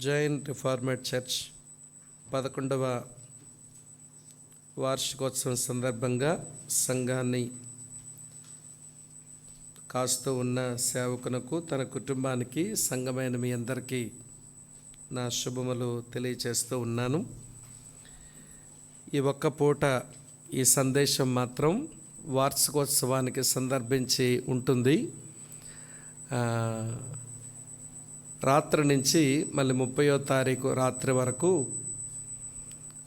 Jain రిఫార్మేడ్ church 11వ వార్షికోత్సవం సందర్భంగా సంఘాన్ని కాస్తూ ఉన్న సేవకునకు, తన కుటుంబానికి, సంఘమైన మీ అందరికీ నా శుభములు తెలియచేస్తూ ఉన్నాను. ఈ ఒక్క పూట ఈ సందేశం మాత్రం వార్షికోత్సవానికి సందర్భించి ఉంటుంది. రాత్రి నుంచి మళ్ళీ 30వ తారీఖు రాత్రి వరకు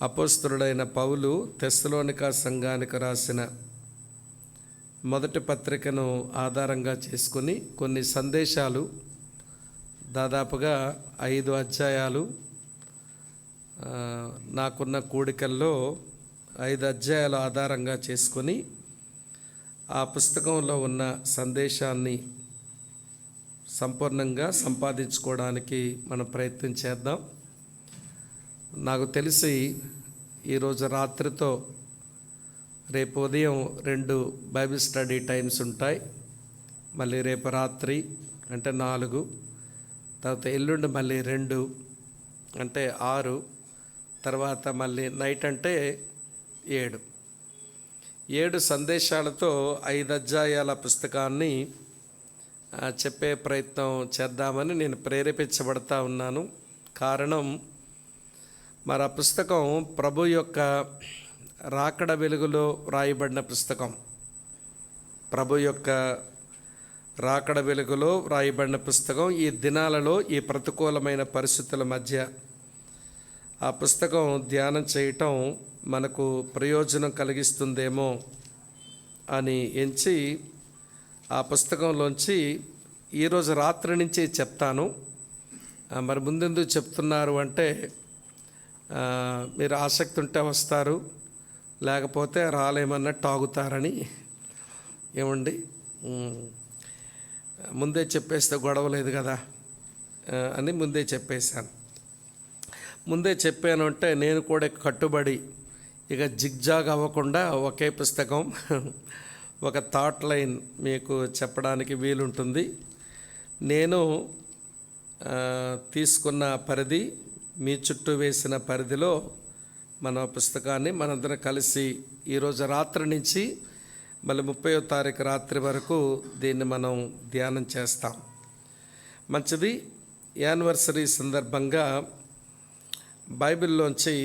అపోస్తలుడైన పౌలు తెస్సలోనిక సంఘానికి రాసిన మొదటి పత్రికను ఆధారంగా చేసుకుని కొన్ని సందేశాలు, దాదాపుగా 5 అధ్యాయాలు, నాకున్న కూడికల్లో 5 అధ్యాయాలు ఆధారంగా చేసుకొని ఆ పుస్తకంలో ఉన్న సందేశాన్ని సంపూర్ణంగా సంపాదించుకోవడానికి మనం ప్రయత్నం చేద్దాం. నాకు తెలిసి ఈరోజు రాత్రితో రేపు ఉదయం 2 బైబిల్ స్టడీ టైమ్స్ ఉంటాయి. మళ్ళీ రేపు రాత్రి అంటే 4, తర్వాత ఎల్లుండి మళ్ళీ 2 అంటే 6, తర్వాత మళ్ళీ నైట్ అంటే 7 సందేశాలతో 5 అధ్యాయాల పుస్తకాన్ని చెప్పే ప్రయత్నం చేద్దామని నేను ప్రేరేపించబడతా ఉన్నాను. కారణం, మరి ఆ పుస్తకం ప్రభు యొక్క రాకడ వెలుగులో వ్రాయబడిన పుస్తకం. ప్రభు యొక్క రాకడ వెలుగులో వ్రాయబడిన పుస్తకం. ఈ దినాలలో, ఈ ప్రతికూలమైన పరిస్థితుల మధ్య ఆ పుస్తకం ధ్యానం చేయటం మనకు ప్రయోజనం కలిగిస్తుందేమో అని ఎంచి ఆ పుస్తకంలోంచి ఈరోజు రాత్రి నుంచి చెప్తాను. మరి ముందెందుకు చెప్తున్నారు అంటే, మీరు ఆసక్తి ఉంటే వస్తారు, లేకపోతే రాలేమన్నట్టు ఆగుతారని. ఏమండి, ముందే చెప్పేస్తే గొడవ లేదు కదా అని ముందే చెప్పేశాను. ముందే చెప్పాను అంటే నేను కూడా కట్టుబడి ఇక జిగ్జాగ్ అవ్వకుండా ఒకే పుస్తకం, ఒక థాట్ లైన్ మీకు చెప్పడానికి వీలుంటుంది. నేను తీసుకున్న పరిధి, మీ చుట్టూ వేసిన పరిధిలో మన పుస్తకాన్ని మనందరం కలిసి ఈరోజు రాత్రి నుంచి మళ్ళీ 30వ తారీఖు రాత్రి వరకు దీన్ని మనం ధ్యానం చేస్తాం. మంచిది. యానివర్సరీ సందర్భంగా బైబిల్లోంచి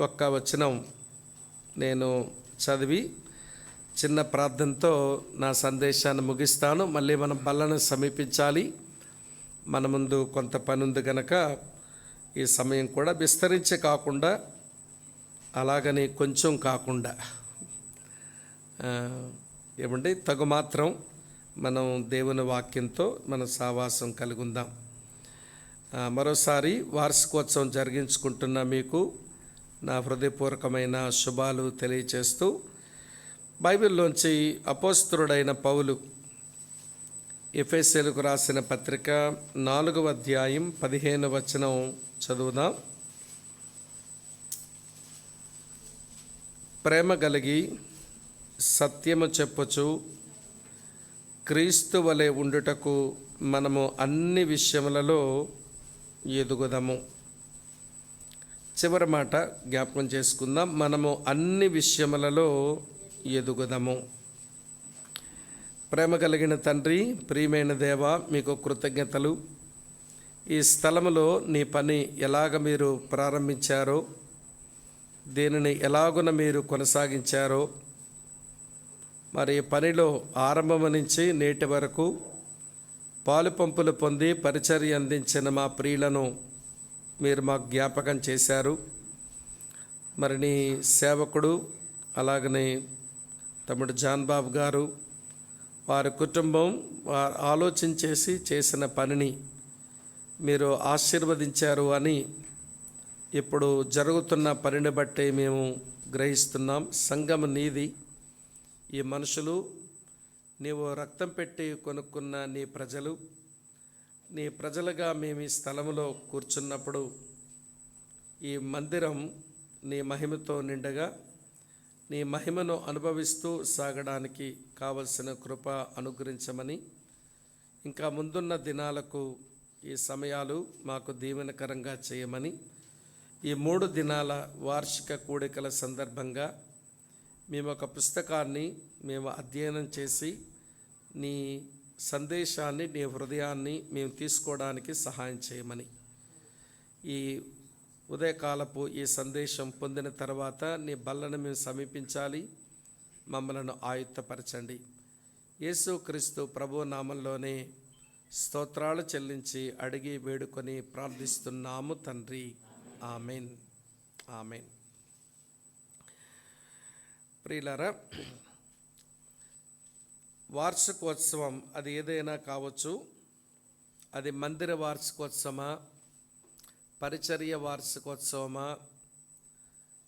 ఒక్క వచనం నేను చదివి చిన్న ప్రార్థనతో నా సందేశాన్ని ముగిస్తాను. మళ్ళీ మనం బల్లను సమీపించాలి. మన ముందు కొంత పని ఉంది కనుక ఈ సమయం కూడా విస్తరించి కాకుండా, అలాగని కొంచెం కాకుండా, ఏమండి, తగు మాత్రం మనం దేవుని వాక్యంతో మన సావాసం కలిగి ఉందాం. మరోసారి వార్షికోత్సవం జరిగించుకుంటున్న మీకు నా హృదయపూర్వకమైన శుభాలు తెలియచేస్తూ, బైబిల్లోంచి అపోస్తలుడైన పౌలు ఎఫెసీయులకు రాసిన పత్రిక 4వ అధ్యాయం 15వ వచనం చదువుదాం. ప్రేమ కలిగి సత్యము చెప్పుచు క్రీస్తు వలె ఉండుటకు మనము అన్ని విషయములలో ఎదుగుదము. చివరి మాట జ్ఞాపకం చేసుకుందాం. మనము అన్ని విషయములలో ఎదుగుదము. ప్రేమ కలిగిన తండ్రి, ప్రియమైన దేవ, మీకు కృతజ్ఞతలు. ఈ స్థలములో నీ పని ఎలాగ మీరు ప్రారంభించారో, దీనిని ఎలాగున మీరు కొనసాగించారో, మరి పనిలో ఆరంభం నుంచి నేటి వరకు పాలు పంపులు పొంది పరిచర్య అందించిన మా ప్రియులను మీరు మాకు జ్ఞాపకం చేశారు. మరి నీ సేవకుడు, అలాగనే తమ్ముడు జాన్ బాబు గారు, వారి కుటుంబం ఆలోచించేసి చేసిన పనిని మీరు ఆశీర్వదించారు అని ఇప్పుడు జరుగుతున్న పనిని బట్టి మేము గ్రహిస్తున్నాం. సంఘం నీది. ఈ మనుషులు నీవు రక్తం పెట్టి కొనుక్కున్న నీ ప్రజలు. నీ ప్రజలుగా మేము ఈ స్థలంలో కూర్చున్నప్పుడు ఈ మందిరం నీ మహిమతో నిండగా, నీ మహిమను అనుభవిస్తూ సాగడానికి కావలసిన కృప అనుగ్రహించమని, ఇంకా ముందున్న దినాలకు ఈ సమయాలు మాకు దీవెనకరంగా చేయమని, ఈ 3 దినాల వార్షిక కూడికల సందర్భంగా మేము ఒక పుస్తకాన్ని మేము అధ్యయనం చేసి నీ సందేశాన్ని, నీ హృదయాన్ని మేము తీసుకోవడానికి సహాయం చేయమని, ఈ ఉదయకాలపు ఈ సందేశం పొందిన తర్వాత నీ బల్లను మేము సమీపించాలి, మమ్మలను ఆయుత్తపరచండి. యేసుక్రీస్తు ప్రభు నామంలోనే స్తోత్రాలు చెల్లించి అడిగి వేడుకొని ప్రార్థిస్తున్నాము తండ్రి. Amen, amen. ప్రియులారా, వార్షికోత్సవం అది ఏదైనా కావచ్చు. అది మందిర వార్షికోత్సవమా, పరిచర్య వార్షికోత్సవమా,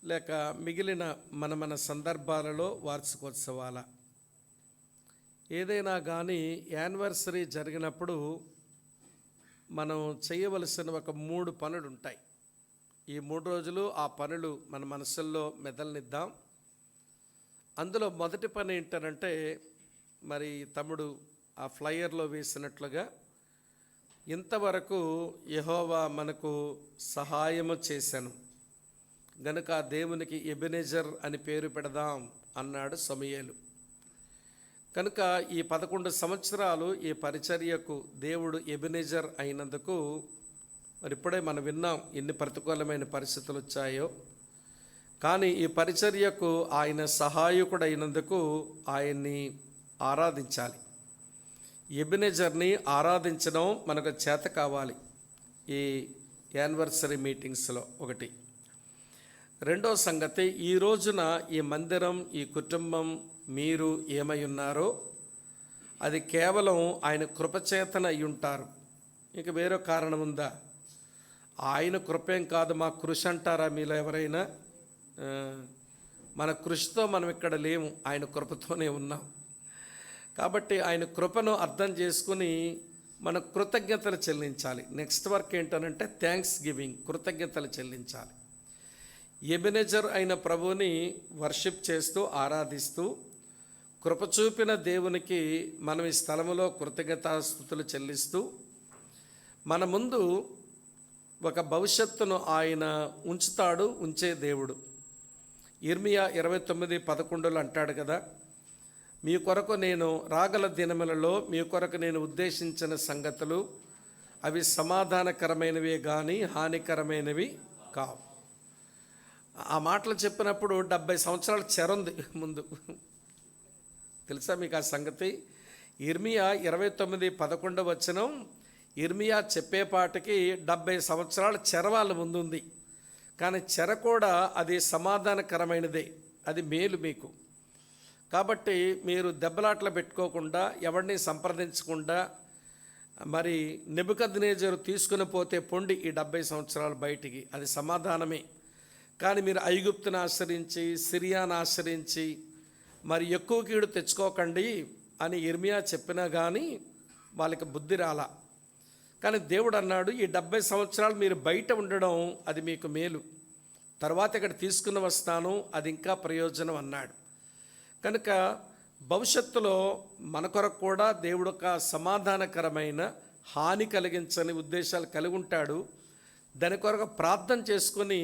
లేక మిగిలిన మన సందర్భాలలో వార్షికోత్సవాల, ఏదైనా కానీ యానివర్సరీ జరిగినప్పుడు మనం చేయవలసిన ఒక 3 పనులు ఉంటాయి. ఈ 3 రోజులు ఆ పనులు మన మనసుల్లో మెదలనిద్దాం. అందులో మొదటి పని ఏంటంటే, మరి తమ్ముడు ఆ ఫ్లైయర్లో వేసినట్లుగా ఇంతవరకు యెహోవా మనకు సహాయము చేశాను గనుక దేవునికి ఎబెనెజర్ అని పేరు పెడదాం అన్నాడు సమూయేలు. కనుక ఈ 11 సంవత్సరాలు ఈ పరిచర్యకు దేవుడు ఎబెనెజర్ అయినందుకు, మరి ఇప్పుడే మనం విన్నాం ఎన్ని ప్రతికూలమైన పరిస్థితులు వచ్చాయో, కానీ ఈ పరిచర్యకు ఆయన సహాయకుడు అయినందుకు ఆయన్ని ఆరాధించాలి. ఎబెనెజర్ని ఆరాధించడం మనకు చేత కావాలి. ఈ యానివర్సరీ మీటింగ్స్లో ఒకటి. రెండో సంగతి, ఈ రోజున ఈ మందిరం, ఈ కుటుంబం, మీరు ఏమై ఉన్నారో అది కేవలం ఆయన కృపచేతన అయి ఉంటారు. ఇక వేరే కారణం ఉందా? ఆయన కృపేం కాదు, మా కృషి అంటారా మీలో ఎవరైనా? మన కృషితో మనం ఇక్కడ లేము, ఆయన కృపతోనే ఉన్నాం. కాబట్టి ఆయన కృపను అర్థం చేసుకుని మన కృతజ్ఞతలు చెల్లించాలి. నెక్స్ట్ వర్క్ ఏంటనంటే థ్యాంక్స్ గివింగ్, కృతజ్ఞతలు చెల్లించాలి. ఎబెనెజర్ అయిన ప్రభువుని వర్షిప్ చేస్తూ, ఆరాధిస్తూ, కృప చూపిన దేవునికి మనం ఈ స్థలములో కృతజ్ఞతాస్తుతులు చెల్లిస్తూ, మన ముందు ఒక భవిష్యత్తును ఆయన ఉంచే దేవుడు. ఇర్మియా 29:11 అంటాడు కదా, మీ కొరకు నేను రాగల దినములలో మీ కొరకు నేను ఉద్దేశించిన సంగతులు అవి సమాధానకరమైనవే కానీ హానికరమైనవి కావు. ఆ మాటలు చెప్పినప్పుడు 70 సంవత్సరాల చెరుంది ముందు. తెలుసా మీకు ఆ సంగతి? ఇర్మియా 29:11 వచనం ఇర్మియా చెప్పేపాటికి 70 సంవత్సరాల చెర వాళ్ళ ముందుంది. కానీ చెర కూడా అది సమాధానకరమైనదే, అది మేలు మీకు. కాబట్టి మీరు దెబ్బలాట్లు పెట్టుకోకుండా, ఎవరిని సంప్రదించకుండా, మరి నెబుకద్నెజరు తీసుకుని పోతే పొండి ఈ 70 సంవత్సరాలు బయటికి, అది సమాధానమే. కానీ మీరు ఐగుప్తును ఆశ్రయించి, సిరియాను ఆశ్రయించి మరి ఎక్కువ కీడు తెచ్చుకోకండి అని ఇర్మియా చెప్పినా కానీ వాళ్ళకి బుద్ధి రాలా. కానీ దేవుడు అన్నాడు, ఈ 70 సంవత్సరాలు మీరు బయట ఉండడం అది మీకు మేలు, తర్వాత ఇక్కడ తీసుకుని వస్తాను, అది ఇంకా ప్రయోజనం అన్నాడు. కనుక భవిష్యత్తులో మన కొరకు కూడా దేవుడు ఒక సమాధానకరమైన, హాని కలిగించని ఉద్దేశాలు కలిగి ఉంటాడు. దాని కొరకు ప్రార్థన చేసుకొని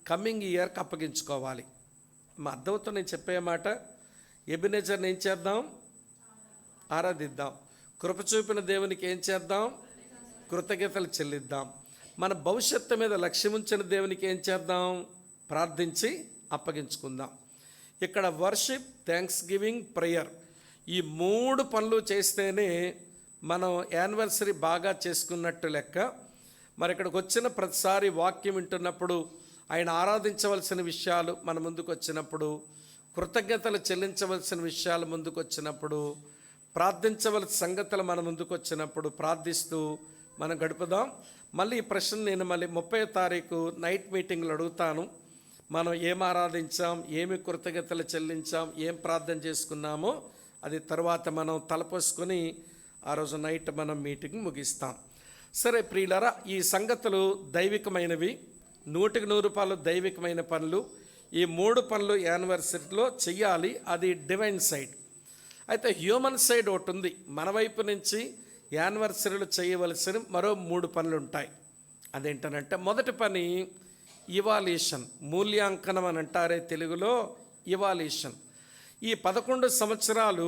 కమింగ్ ఇయర్కి అప్పగించుకోవాలి. మా అర్థంతో నేను చెప్పే మాట, ఎబెనెజర్ని ఏం చేద్దాం? ఆరాధిద్దాం. కృప చూపిన దేవునికి ఏం చేద్దాం? కృతజ్ఞతలు చెల్లిద్దాం. మన భవిష్యత్తు మీద లక్ష్యం ఉంచిన దేవునికి ఏం చేద్దాం? ప్రార్థించి అప్పగించుకుందాం. ఇక్కడ వర్షిప్, థ్యాంక్స్ గివింగ్, ప్రేయర్, ఈ 3 పనులు చేస్తేనే మనం యానివర్సరీ బాగా చేసుకున్నట్టు లెక్క. మరి ఇక్కడికి వచ్చిన ప్రతిసారి వాక్యం వింటున్నప్పుడు, ఆయన ఆరాధించవలసిన విషయాలు మన ముందుకు వచ్చినప్పుడు, కృతజ్ఞతలు చెల్లించవలసిన విషయాలు ముందుకు వచ్చినప్పుడు, ప్రార్థించవలసిన సంగతులు మన ముందుకు వచ్చినప్పుడు ప్రార్థిస్తూ మనం గడుపుదాం. మళ్ళీ ఈ ప్రశ్న నేను మళ్ళీ 30వ తారీఖు నైట్ మీటింగ్లో అడుగుతాను. మనం ఏం ఆరాధించాం, ఏమి కృతజ్ఞతలు చెల్లించాం, ఏం ప్రార్థన చేసుకున్నామో అది తర్వాత మనం తలపోసుకొని ఆ రోజు నైట్ మనం మీటింగ్ ముగిస్తాం. సరే ప్రియులారా, ఈ సంగతులు దైవికమైనవి, 100% దైవికమైన పనులు. ఈ 3 పనులు యానివర్సరీలో చెయ్యాలి, అది డివైన్ సైడ్. అయితే హ్యూమన్ సైడ్ ఒకటి ఉంది. మన వైపు నుంచి యానివర్సరీలో చేయవలసిన మరో 3 పనులు ఉంటాయి. అదేంటనంటే మొదటి పని ఇవాల్యూషన్, మూల్యాంకనం అని అంటారే తెలుగులో, ఇవాల్యూషన్. ఈ 11 సంవత్సరాలు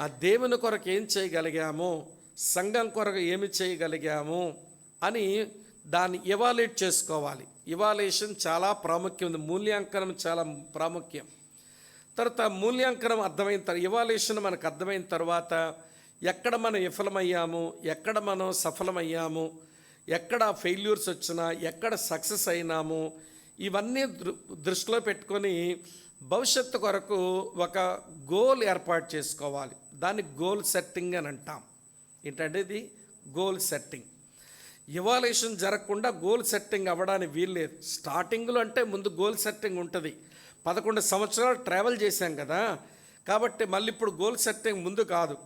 ఆ దేవుని కొరకు ఏం చేయగలిగాము, సంఘం కొరకు ఏమి చేయగలిగాము అని దాన్ని ఇవాల్యుయేట్ చేసుకోవాలి. ఇవాల్యుయేషన్ చాలా ప్రాముఖ్యం ఉంది, మూల్యాంకనం చాలా ప్రాముఖ్యం. తర్వాత మూల్యాంకనం అర్థమైన తర్వాత, ఇవాల్యుయేషన్ మనకు అర్థమైన తర్వాత ఎక్కడ మనం విఫలమయ్యాము, ఎక్కడ మనం సఫలమయ్యాము, ఎక్కడ ఫెయిల్యూర్స్ వచ్చినా, ఎక్కడ సక్సెస్ అయినాము, ఇవన్నీ దృష్టిలో పెట్టుకొని భవిష్యత్తు కొరకు ఒక గోల్ ఏర్పాటు చేసుకోవాలి. దాన్ని గోల్ సెట్టింగ్ అని అంటాం. ఏంటంటే ఇది గోల్ సెట్టింగ్. ఇవాల్యుయేషన్ జరగకుండా గోల్ సెట్టింగ్ అవ్వడానికి వీల్లేదు. స్టార్టింగ్లో అంటే ముందు గోల్ సెట్టింగ్ ఉంటుంది. 11 సంవత్సరాలు ట్రావెల్ చేశాం కదా, కాబట్టి మళ్ళీ ఇప్పుడు గోల్ సెట్టింగ్ ముందు కాదు.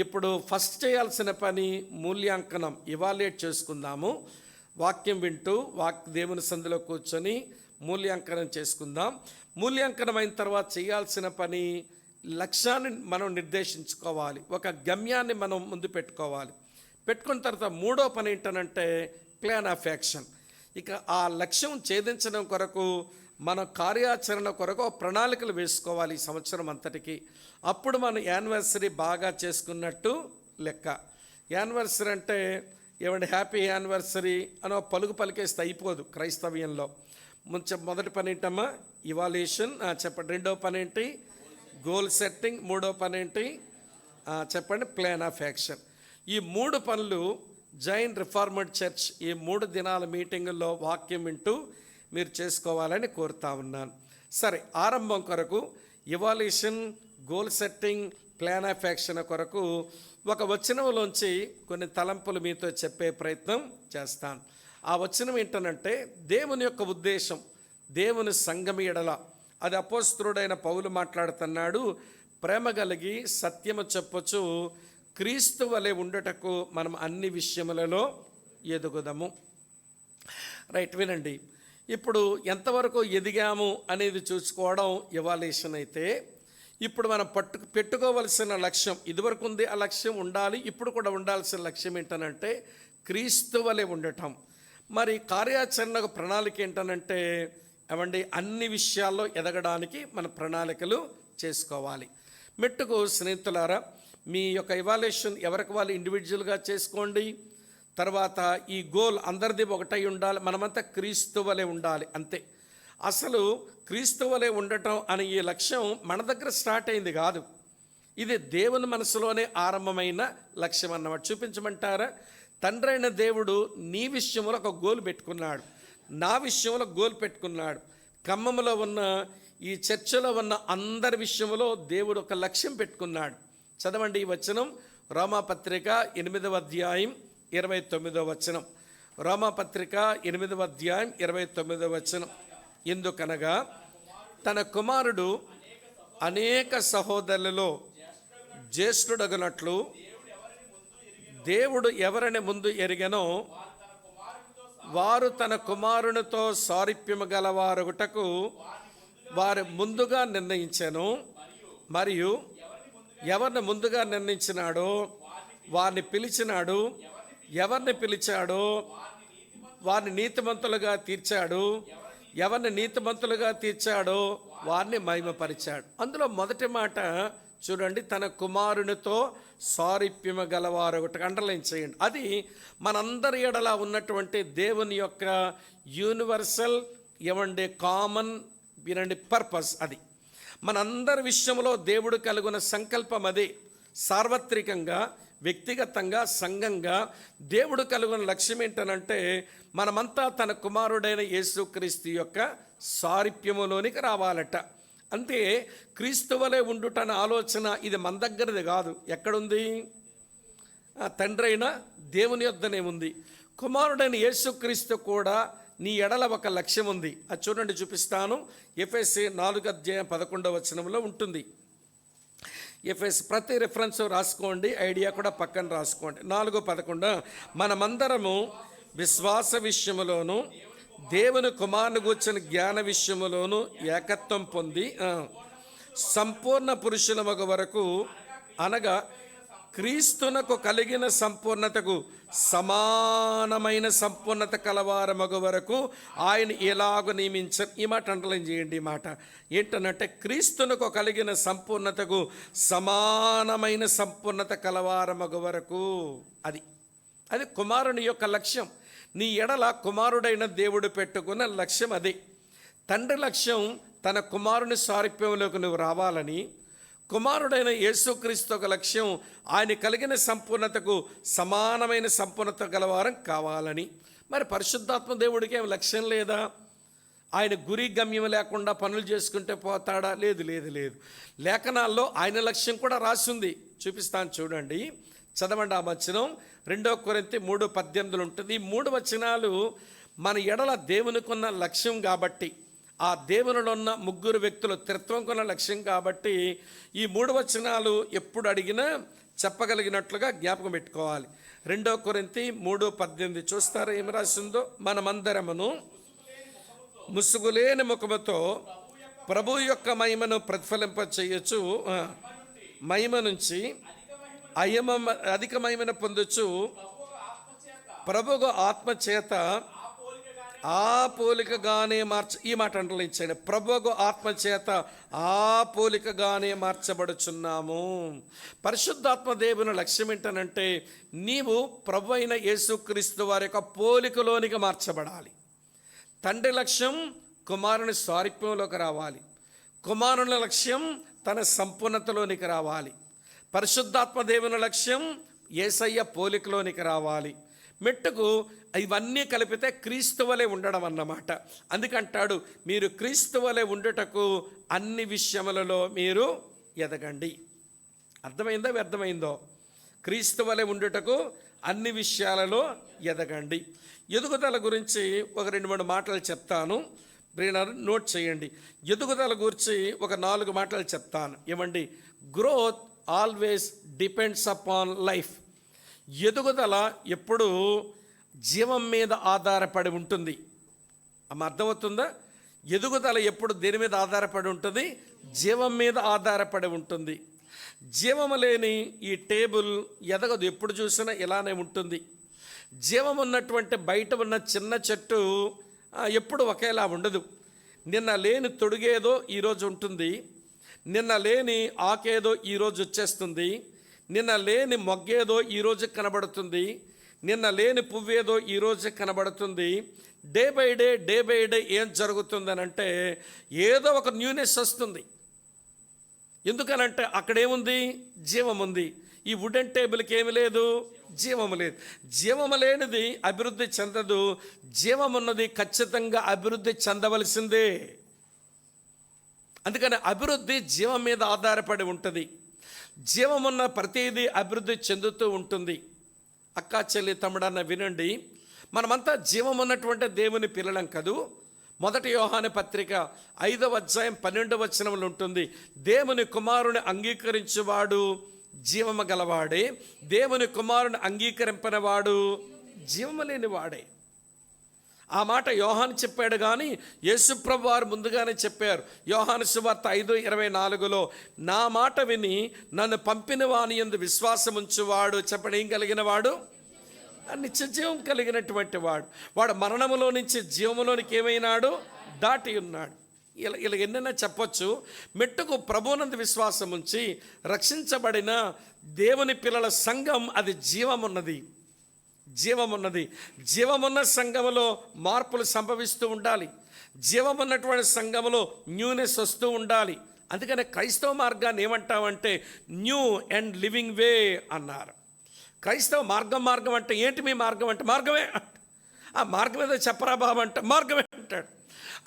ఇప్పుడు ఫస్ట్ చేయాల్సిన పని మూల్యాంకనం, ఇవాల్యుయేట్ చేసుకుందాము. వాక్యం వింటూ దేవుని సందులో కూర్చొని మూల్యాంకనం చేసుకుందాం. మూల్యాంకనం అయిన తర్వాత చేయాల్సిన పని లక్ష్యాన్ని మనం నిర్దేశించుకోవాలి, ఒక గమ్యాన్ని మనం ముందు పెట్టుకోవాలి. పెట్టుకున్న తర్వాత మూడో పని ఏంటనంటే ప్లాన్ ఆఫ్ యాక్షన్. ఇక ఆ లక్ష్యం ఛేదించడం కొరకు మన కార్యాచరణ కొరకు ప్రణాళికలు వేసుకోవాలి ఈ సంవత్సరం అంతటికి. అప్పుడు మనం యానివర్సరీ బాగా చేసుకున్నట్టు లెక్క. యానివర్సరీ అంటే ఏమంటే హ్యాపీ యానివర్సరీ అని పలుకు పలికేస్తే అయిపోదు క్రైస్తవ్యంలో. మొదటి పని ఏంటమ్మా ఇవాల్యుయేషన్, చెప్పండి. రెండో పని ఏంటి గోల్ సెట్టింగ్. మూడో పని ఏంటి చెప్పండి ప్లాన్ ఆఫ్ యాక్షన్. ఈ 3 పనులు జైన్ రిఫార్మడ్ చర్చ్ ఈ 3 దినాల మీటింగుల్లో వాక్యం వింటూ మీరు చేసుకోవాలని కోరుతా ఉన్నాను. సరే, ఆరంభం కొరకు evaluation, goal setting, plan of action కొరకు ఒక వచనంలోంచి కొన్ని తలంపులు మీతో చెప్పే ప్రయత్నం చేస్తాను. ఆ వచనం ఏంటనంటే దేవుని యొక్క ఉద్దేశం, దేవుని సంఘం ఎడల, అది అపోస్తలుడైన పౌలు మాట్లాడుతున్నాడు. ప్రేమ కలిగి సత్యము చెప్పొచ్చు, క్రీస్తు వలె ఉండటకు మనం అన్ని విషయములలో ఎదుగుదాము. రైట్, వినండి. ఇప్పుడు ఎంతవరకు ఎదిగాము అనేది చూసుకోవడం ఇవాల్యుయేషన్ అయితే, ఇప్పుడు మనం పెట్టుకోవలసిన లక్ష్యం ఇదివరకు ఉంది, ఆ లక్ష్యం ఉండాలి. ఇప్పుడు కూడా ఉండాల్సిన లక్ష్యం ఏంటనంటే క్రీస్తు వలె ఉండటం. మరి కార్యాచరణకు ప్రణాళిక ఏంటనంటే అవండి అన్ని విషయాల్లో ఎదగడానికి మన ప్రణాళికలు చేసుకోవాలి. మెట్టుకు స్నేహితులారా, మీ యొక్క ఇవాల్యుయేషన్ ఎవరికి వాళ్ళు ఇండివిజువల్గా చేసుకోండి. తర్వాత ఈ గోల్ అందరిది ఒకటై ఉండాలి, మనమంతా క్రీస్తు వలె ఉండాలి, అంతే. అసలు క్రీస్తు వలె ఉండటం అనే ఈ లక్ష్యం మన దగ్గర స్టార్ట్ అయింది కాదు, ఇది దేవుని మనసులోనే ఆరంభమైన లక్ష్యం అన్నమాట. చూపించమంటారా? తండ్రి అయిన దేవుడు నీ విషయంలో ఒక గోల్ పెట్టుకున్నాడు, నా విషయంలో గోల్ పెట్టుకున్నాడు. ఖమ్మంలో ఉన్న ఈ చర్చలో ఉన్న అందరి విషయంలో దేవుడు ఒక లక్ష్యం పెట్టుకున్నాడు. చదవండి ఈ వచనం, రోమాపత్రిక 8వ అధ్యాయం 29వ వచనం. రోమాపత్రిక 8వ అధ్యాయం 29వ వచనం. ఎందుకనగా తన కుమారుడు అనేక సహోదరులలో జ్యేష్ఠుడగునట్లు దేవుడు ఎవరిని ముందు ఎరిగనో వారు తన కుమారునితో సారూప్యము గలవారొకటకు వారు ముందుగా నిర్ణయించెను. మరియు ఎవరిని ముందుగా నిర్ణయించినాడో వారిని పిలిచినాడు, ఎవరిని పిలిచాడో వారిని నీతిమంతులుగా తీర్చాడు, ఎవరిని నీతిమంతులుగా తీర్చాడో వారిని మహిమపరిచాడు. అందులో మొదటి మాట చూడండి, తన కుమారునితో సారూప్యము గలవారు. ఒకటి అండర్లైన్ చేయండి. అది మనందరి ఎడలా ఉన్నటువంటి దేవుని యొక్క యూనివర్సల్ కామన్ వినండి పర్పస్. అది మనందరి విషయంలో దేవుడు కలిగిన సంకల్పం. అదే సార్వత్రికంగా, వ్యక్తిగతంగా, సంఘంగా దేవుడు కలిగిన లక్ష్యం ఏంటనంటే మనమంతా తన కుమారుడైన యేసుక్రీస్తు యొక్క సారూప్యములోనికి రావాలట. అంతే, క్రీస్తు వలె ఉండుటన్న ఆలోచన ఇది మన దగ్గరది కాదు. ఎక్కడుంది? తండ్రి అయిన దేవుని యొద్దనే ఉంది. కుమారుడైన యేసుక్రీస్తు కూడా నీ ఎడల ఒక లక్ష్యం ఉంది. అది చూడండి, చూపిస్తాను. ఎఫెసీ 4వ అధ్యాయం 11వ వచనంలో ఉంటుంది. ఎఫెస్ ప్రతి రిఫరెన్స్ రాసుకోండి, ఐడియా కూడా పక్కన రాసుకోండి. 4:11 మనమందరము విశ్వాస విషయములోను దేవుని కుమారుని గూర్చిన జ్ఞాన విషయములోను ఏకత్వం పొంది సంపూర్ణ పురుషుల మగ వరకు, అనగా క్రీస్తునకు కలిగిన సంపూర్ణతకు సమానమైన సంపూర్ణత కలవారమగు వరకు ఆయన ఎలాగ నియమించారు. ఈ మాట అండర్లైన్ చేయండి. ఈ మాట ఏంటనంటే క్రీస్తునకు కలిగిన సంపూర్ణతకు సమానమైన సంపూర్ణత కలవారమగు వరకు. అది కుమారుని యొక్క లక్ష్యం. నీ ఎడల కుమారుడైన దేవుడు పెట్టుకున్న లక్ష్యం అదే. తండ్రి లక్ష్యం తన కుమారుని సారూప్యంలోకి నువ్వు రావాలని, కుమారుడైన యేసుక్రీస్తు ఒక లక్ష్యం ఆయన కలిగిన సంపూర్ణతకు సమానమైన సంపూర్ణత గలవారం కావాలని. మరి పరిశుద్ధాత్మ దేవుడికి ఏం లక్ష్యం లేదా? ఆయన గురి గమ్యం లేకుండా పనులు చేసుకుంటే పోతాడా? లేదు లేదు లేదు. లేఖనాల్లో ఆయన లక్ష్యం కూడా రాసింది. చూపిస్తాను చూడండి, చదవండి. ఆ వచనం 2 కొరింథీ 3:18 ఉంటుంది. ఈ 3 వచనాలు మన ఎడల దేవునికున్న లక్ష్యం కాబట్టి, ఆ దేవునిలో ఉన్న 3 వ్యక్తుల త్రిత్వం కొన్న లక్ష్యం కాబట్టి, ఈ 3 వచనాలు ఎప్పుడు అడిగినా చెప్పగలిగినట్లుగా జ్ఞాపకం పెట్టుకోవాలి. 2 కొరింథీ 3:18 చూస్తారా ఏమి రాసిందో? మనమందరమును ముసుగులేని ముఖముతో ప్రభు యొక్క మహిమను ప్రతిఫలింప చేయొచ్చు, మహిమ నుంచి అధిక మహిమను పొందొచ్చు, ప్రభువు ఆత్మ చేత ఆ పోలికగానే ఈ మాట అంటలించండి. ప్రభువు ఆత్మ చేత ఆ పోలికగానే మార్చబడుచున్నాము. పరిశుద్ధాత్మ దేవుని లక్ష్యం ఏంటనంటే నీవు ప్రభు అయిన యేసుక్రీస్తు వారి యొక్క పోలికలోనికి మార్చబడాలి. తండ్రి లక్ష్యం కుమారుని స్వారూప్యంలోకి రావాలి. కుమారుని లక్ష్యం తన సంపూర్ణతలోనికి రావాలి. పరిశుద్ధాత్మ దేవుని లక్ష్యం యేసయ్య పోలికలోనికి రావాలి. మెట్టుకు ఇవన్నీ కలిపితే క్రీస్తు వలె ఉండడం అన్నమాట. అందుకంటాడు, మీరు క్రీస్తు వలె ఉండుటకు అన్ని విషయములలో మీరు ఎదగండి. అర్థమైందో వ్యర్థమైందో? క్రీస్తు వలె ఉండుటకు అన్ని విషయాలలో ఎదగండి. ఎదుగుదల గురించి ఒక 2-3 మాటలు చెప్తాను. బ్రెయినర్ నోట్ చేయండి. ఎదుగుదల గురించి ఒక 4 మాటలు చెప్తాను. ఏమండి? Growth always depends upon life. ఎదుగుదల ఎప్పుడు జీవం మీద ఆధారపడి ఉంటుంది. అర్థమవుతుందా? ఎదుగుదల ఎప్పుడు దేని మీద ఆధారపడి ఉంటుంది? జీవం మీద ఆధారపడి ఉంటుంది. జీవము లేని ఈ టేబుల్ ఎదగదు, ఎప్పుడు చూసినా ఇలానే ఉంటుంది. జీవం ఉన్నటువంటి బయట ఉన్న చిన్న చెట్టు ఎప్పుడు ఒకేలా ఉండదు. నిన్న లేని తొడుగేదో ఈరోజు ఉంటుంది, నిన్న లేని ఆకేదో ఈరోజు వచ్చేస్తుంది, నిన్న లేని మొగ్గేదో ఈరోజు కనబడుతుంది, నిన్న లేని పువ్వేదో ఈరోజు కనబడుతుంది. డే బై డే ఏం జరుగుతుందనంటే ఏదో ఒక న్యూనెస్ వస్తుంది. ఎందుకనంటే అక్కడేముంది? జీవం ఉంది. ఈ వుడెన్ టేబుల్కి ఏమి లేదు? జీవము లేదు. జీవము లేనిది అభివృద్ధి చెందదు, జీవమున్నది ఖచ్చితంగా అభివృద్ధి చెందవలసిందే. అందుకని అభివృద్ధి జీవం మీద ఆధారపడి ఉంటుంది. జీవమున్న ప్రతిదీ అభివృద్ధి చెందుతూ ఉంటుంది. అక్కా చెల్లి తమ్ముడన్న వినండి, మనమంతా జీవం ఉన్నటువంటి దేవుని పిల్లలం కదూ. 1 యోహాను పత్రిక 5వ అధ్యాయం 12వ వచనంలో ఉంటుంది, దేవుని కుమారుని అంగీకరించువాడు జీవము గలవాడే, దేవుని కుమారుని అంగీకరింపనివాడు జీవము లేనివాడే. ఆ మాట యోహాను చెప్పాడు, కానీ యేసుప్రభు వారు ముందుగానే చెప్పారు. యోహాను సువార్త 5:24లో నా మాట విని నన్ను పంపిన వాని యందు విశ్వాసం ఉంచువాడు, చెప్పండి, ఏం కలిగిన వాడు? నిత్య జీవం కలిగినటువంటి వాడు. వాడు మరణములో నుంచి జీవములోనికి ఏమైనాడు? దాటి ఉన్నాడు. ఇలా ఎన్నైనా చెప్పొచ్చు. మెట్టుకు ప్రభువునందు విశ్వాసం ఉంచి రక్షించబడిన దేవుని పిల్లల సంఘం అది జీవమున్నది. జీవమున్న సంఘములో మార్పులు సంభవిస్తూ ఉండాలి. జీవమున్నటువంటి సంఘములో న్యూనెస్ వస్తూ ఉండాలి. అందుకని క్రైస్తవ మార్గాన్ని ఏమంటామంటే న్యూ అండ్ లివింగ్ వే అన్నారు. క్రైస్తవ మార్గం అంటే ఏంటి? మీ మార్గం అంటే మార్గమే. ఆ మార్గం ఏదో చెప్పరా బాబు అంటే మార్గమే అంటాడు.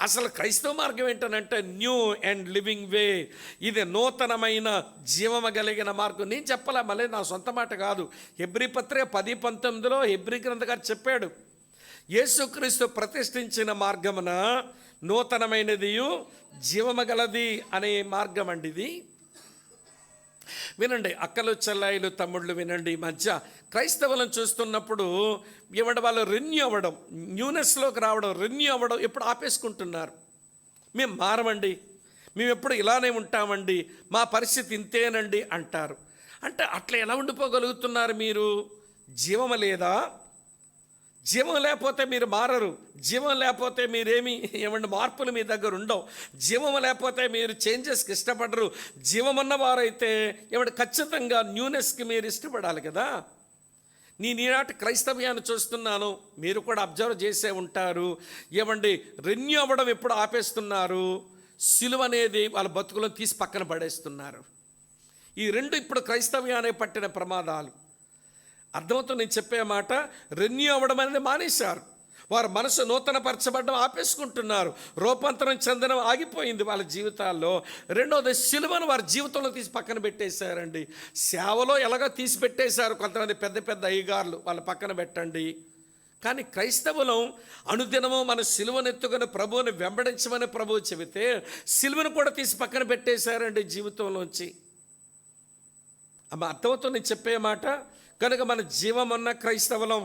అసలు క్రైస్తవ మార్గం ఏంటనంటే న్యూ అండ్ లివింగ్ వే. ఇది నూతనమైన జీవము కలిగిన మార్గం. నేను చెప్పలే, మళ్ళీ నా సొంత మాట కాదు. హెబ్రీ పత్రిక 10:19లో హెబ్రీ గ్రంథకారు చెప్పాడు, యేసుక్రీస్తు ప్రతిష్ఠించిన మార్గమున నూతనమైనది జీవము గలది అనే మార్గం అండి ఇది. వినండి అక్కలు చెల్లాయిలు తమ్ముళ్ళు, వినండి. ఈ మధ్య క్రైస్తవులను చూస్తున్నప్పుడు ఏమంటే వాళ్ళు రెన్యూ అవ్వడం, న్యూనెస్లోకి రావడం, రెన్యూ అవ్వడం ఎప్పుడు ఆపేసుకుంటున్నారు. మేము మారమండి, మేము ఎప్పుడు ఇలానే ఉంటామండి, మా పరిస్థితి ఇంతేనండి అంటారు. అంటే అట్లా ఎలా ఉండిపోగలుగుతున్నారు మీరు? జీవము లేదా? జీవం లేకపోతే మీరు మారరు. జీవం లేకపోతే మీరేమి మార్పులు మీ దగ్గర ఉండవు. జీవం లేకపోతే మీరు చేంజెస్కి ఇష్టపడరు. జీవం ఉన్నవారైతే ఖచ్చితంగా న్యూనెస్కి మీరు ఇష్టపడాలి కదా. ఈనాటి క్రైస్తవ్యాన్ని చూస్తున్నాను, మీరు కూడా అబ్జర్వ్ చేసే ఉంటారు. రెన్యూ అవ్వడం ఎప్పుడు ఆపేస్తున్నారు? సిలువ అనేది వాళ్ళ బతుకులను తీసి పక్కన పడేస్తున్నారు. ఈ రెండు ఇప్పుడు క్రైస్తవ్యాన్ని పట్టిన ప్రమాదాలు. అర్థమవుతుంది నేను చెప్పే మాట. రెన్యూ అవ్వడం అనేది మానేశారు. వారి మనసు నూతనపరచబడడం ఆపేసుకుంటున్నారు. రూపాంతరం చెందడం ఆగిపోయింది వాళ్ళ జీవితాల్లో. రెండవది, సిలువను వారి జీవితంలో తీసి పక్కన పెట్టేశారండి. సేవలో ఎలాగో తీసి పెట్టేశారు కొంతమంది పెద్ద పెద్ద అయ్యగారులు, వాళ్ళ పక్కన పెట్టండి. కానీ క్రైస్తవులం అనుదినము మన సిలువను ఎత్తుకుని ప్రభువుని వెంబడించమని ప్రభువు చెబితే సిలువను కూడా తీసి పక్కన పెట్టేశారండి జీవితంలోంచి. అర్థమవుతుంది నేను చెప్పే మాట. కనుక మన జీవం ఉన్న క్రైస్తవులం.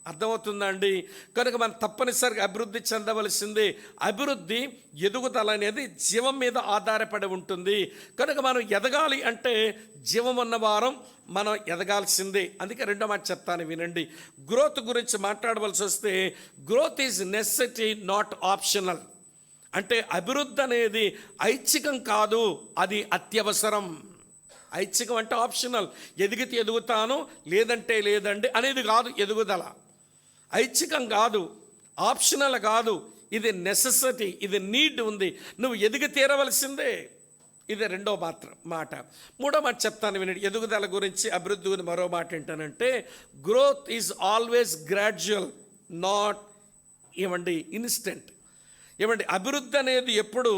అర్థమవుతుందండి. కనుక మనం తప్పనిసరిగా అభివృద్ధి చెందవలసింది. అభివృద్ధి, ఎదుగుదల అనేది జీవం మీద ఆధారపడి ఉంటుంది. కనుక మనం ఎదగాలి అంటే జీవం ఉన్న వారం మనం ఎదగాల్సిందే. అందుకే రెండో మాట చెప్తాను వినండి. గ్రోత్ గురించి మాట్లాడవలసి వస్తే growth is necessity, not optional. అంటే అభివృద్ధి అనేది ఐచ్ఛికం కాదు, అది అత్యవసరం. ఐచ్ఛికం అంటే ఆప్షనల్, ఎదిగితే ఎదుగుతాను లేదంటే లేదండి అనేది కాదు ఎదుగుదల. ఐచ్ఛికం కాదు, ఆప్షనల్ కాదు, ఇది నెసెసిటీ, ఇది నీడ్ ఉంది. నువ్వు ఎదిగి తీరవలసిందే. ఇది రెండో మాట. మూడో మాట చెప్తాను వినండి. ఎదుగుదల గురించి, అభివృద్ధి గురించి మరో మాట ఏంటనంటే growth is always gradual, not instant. అభివృద్ధి అనేది ఎప్పుడు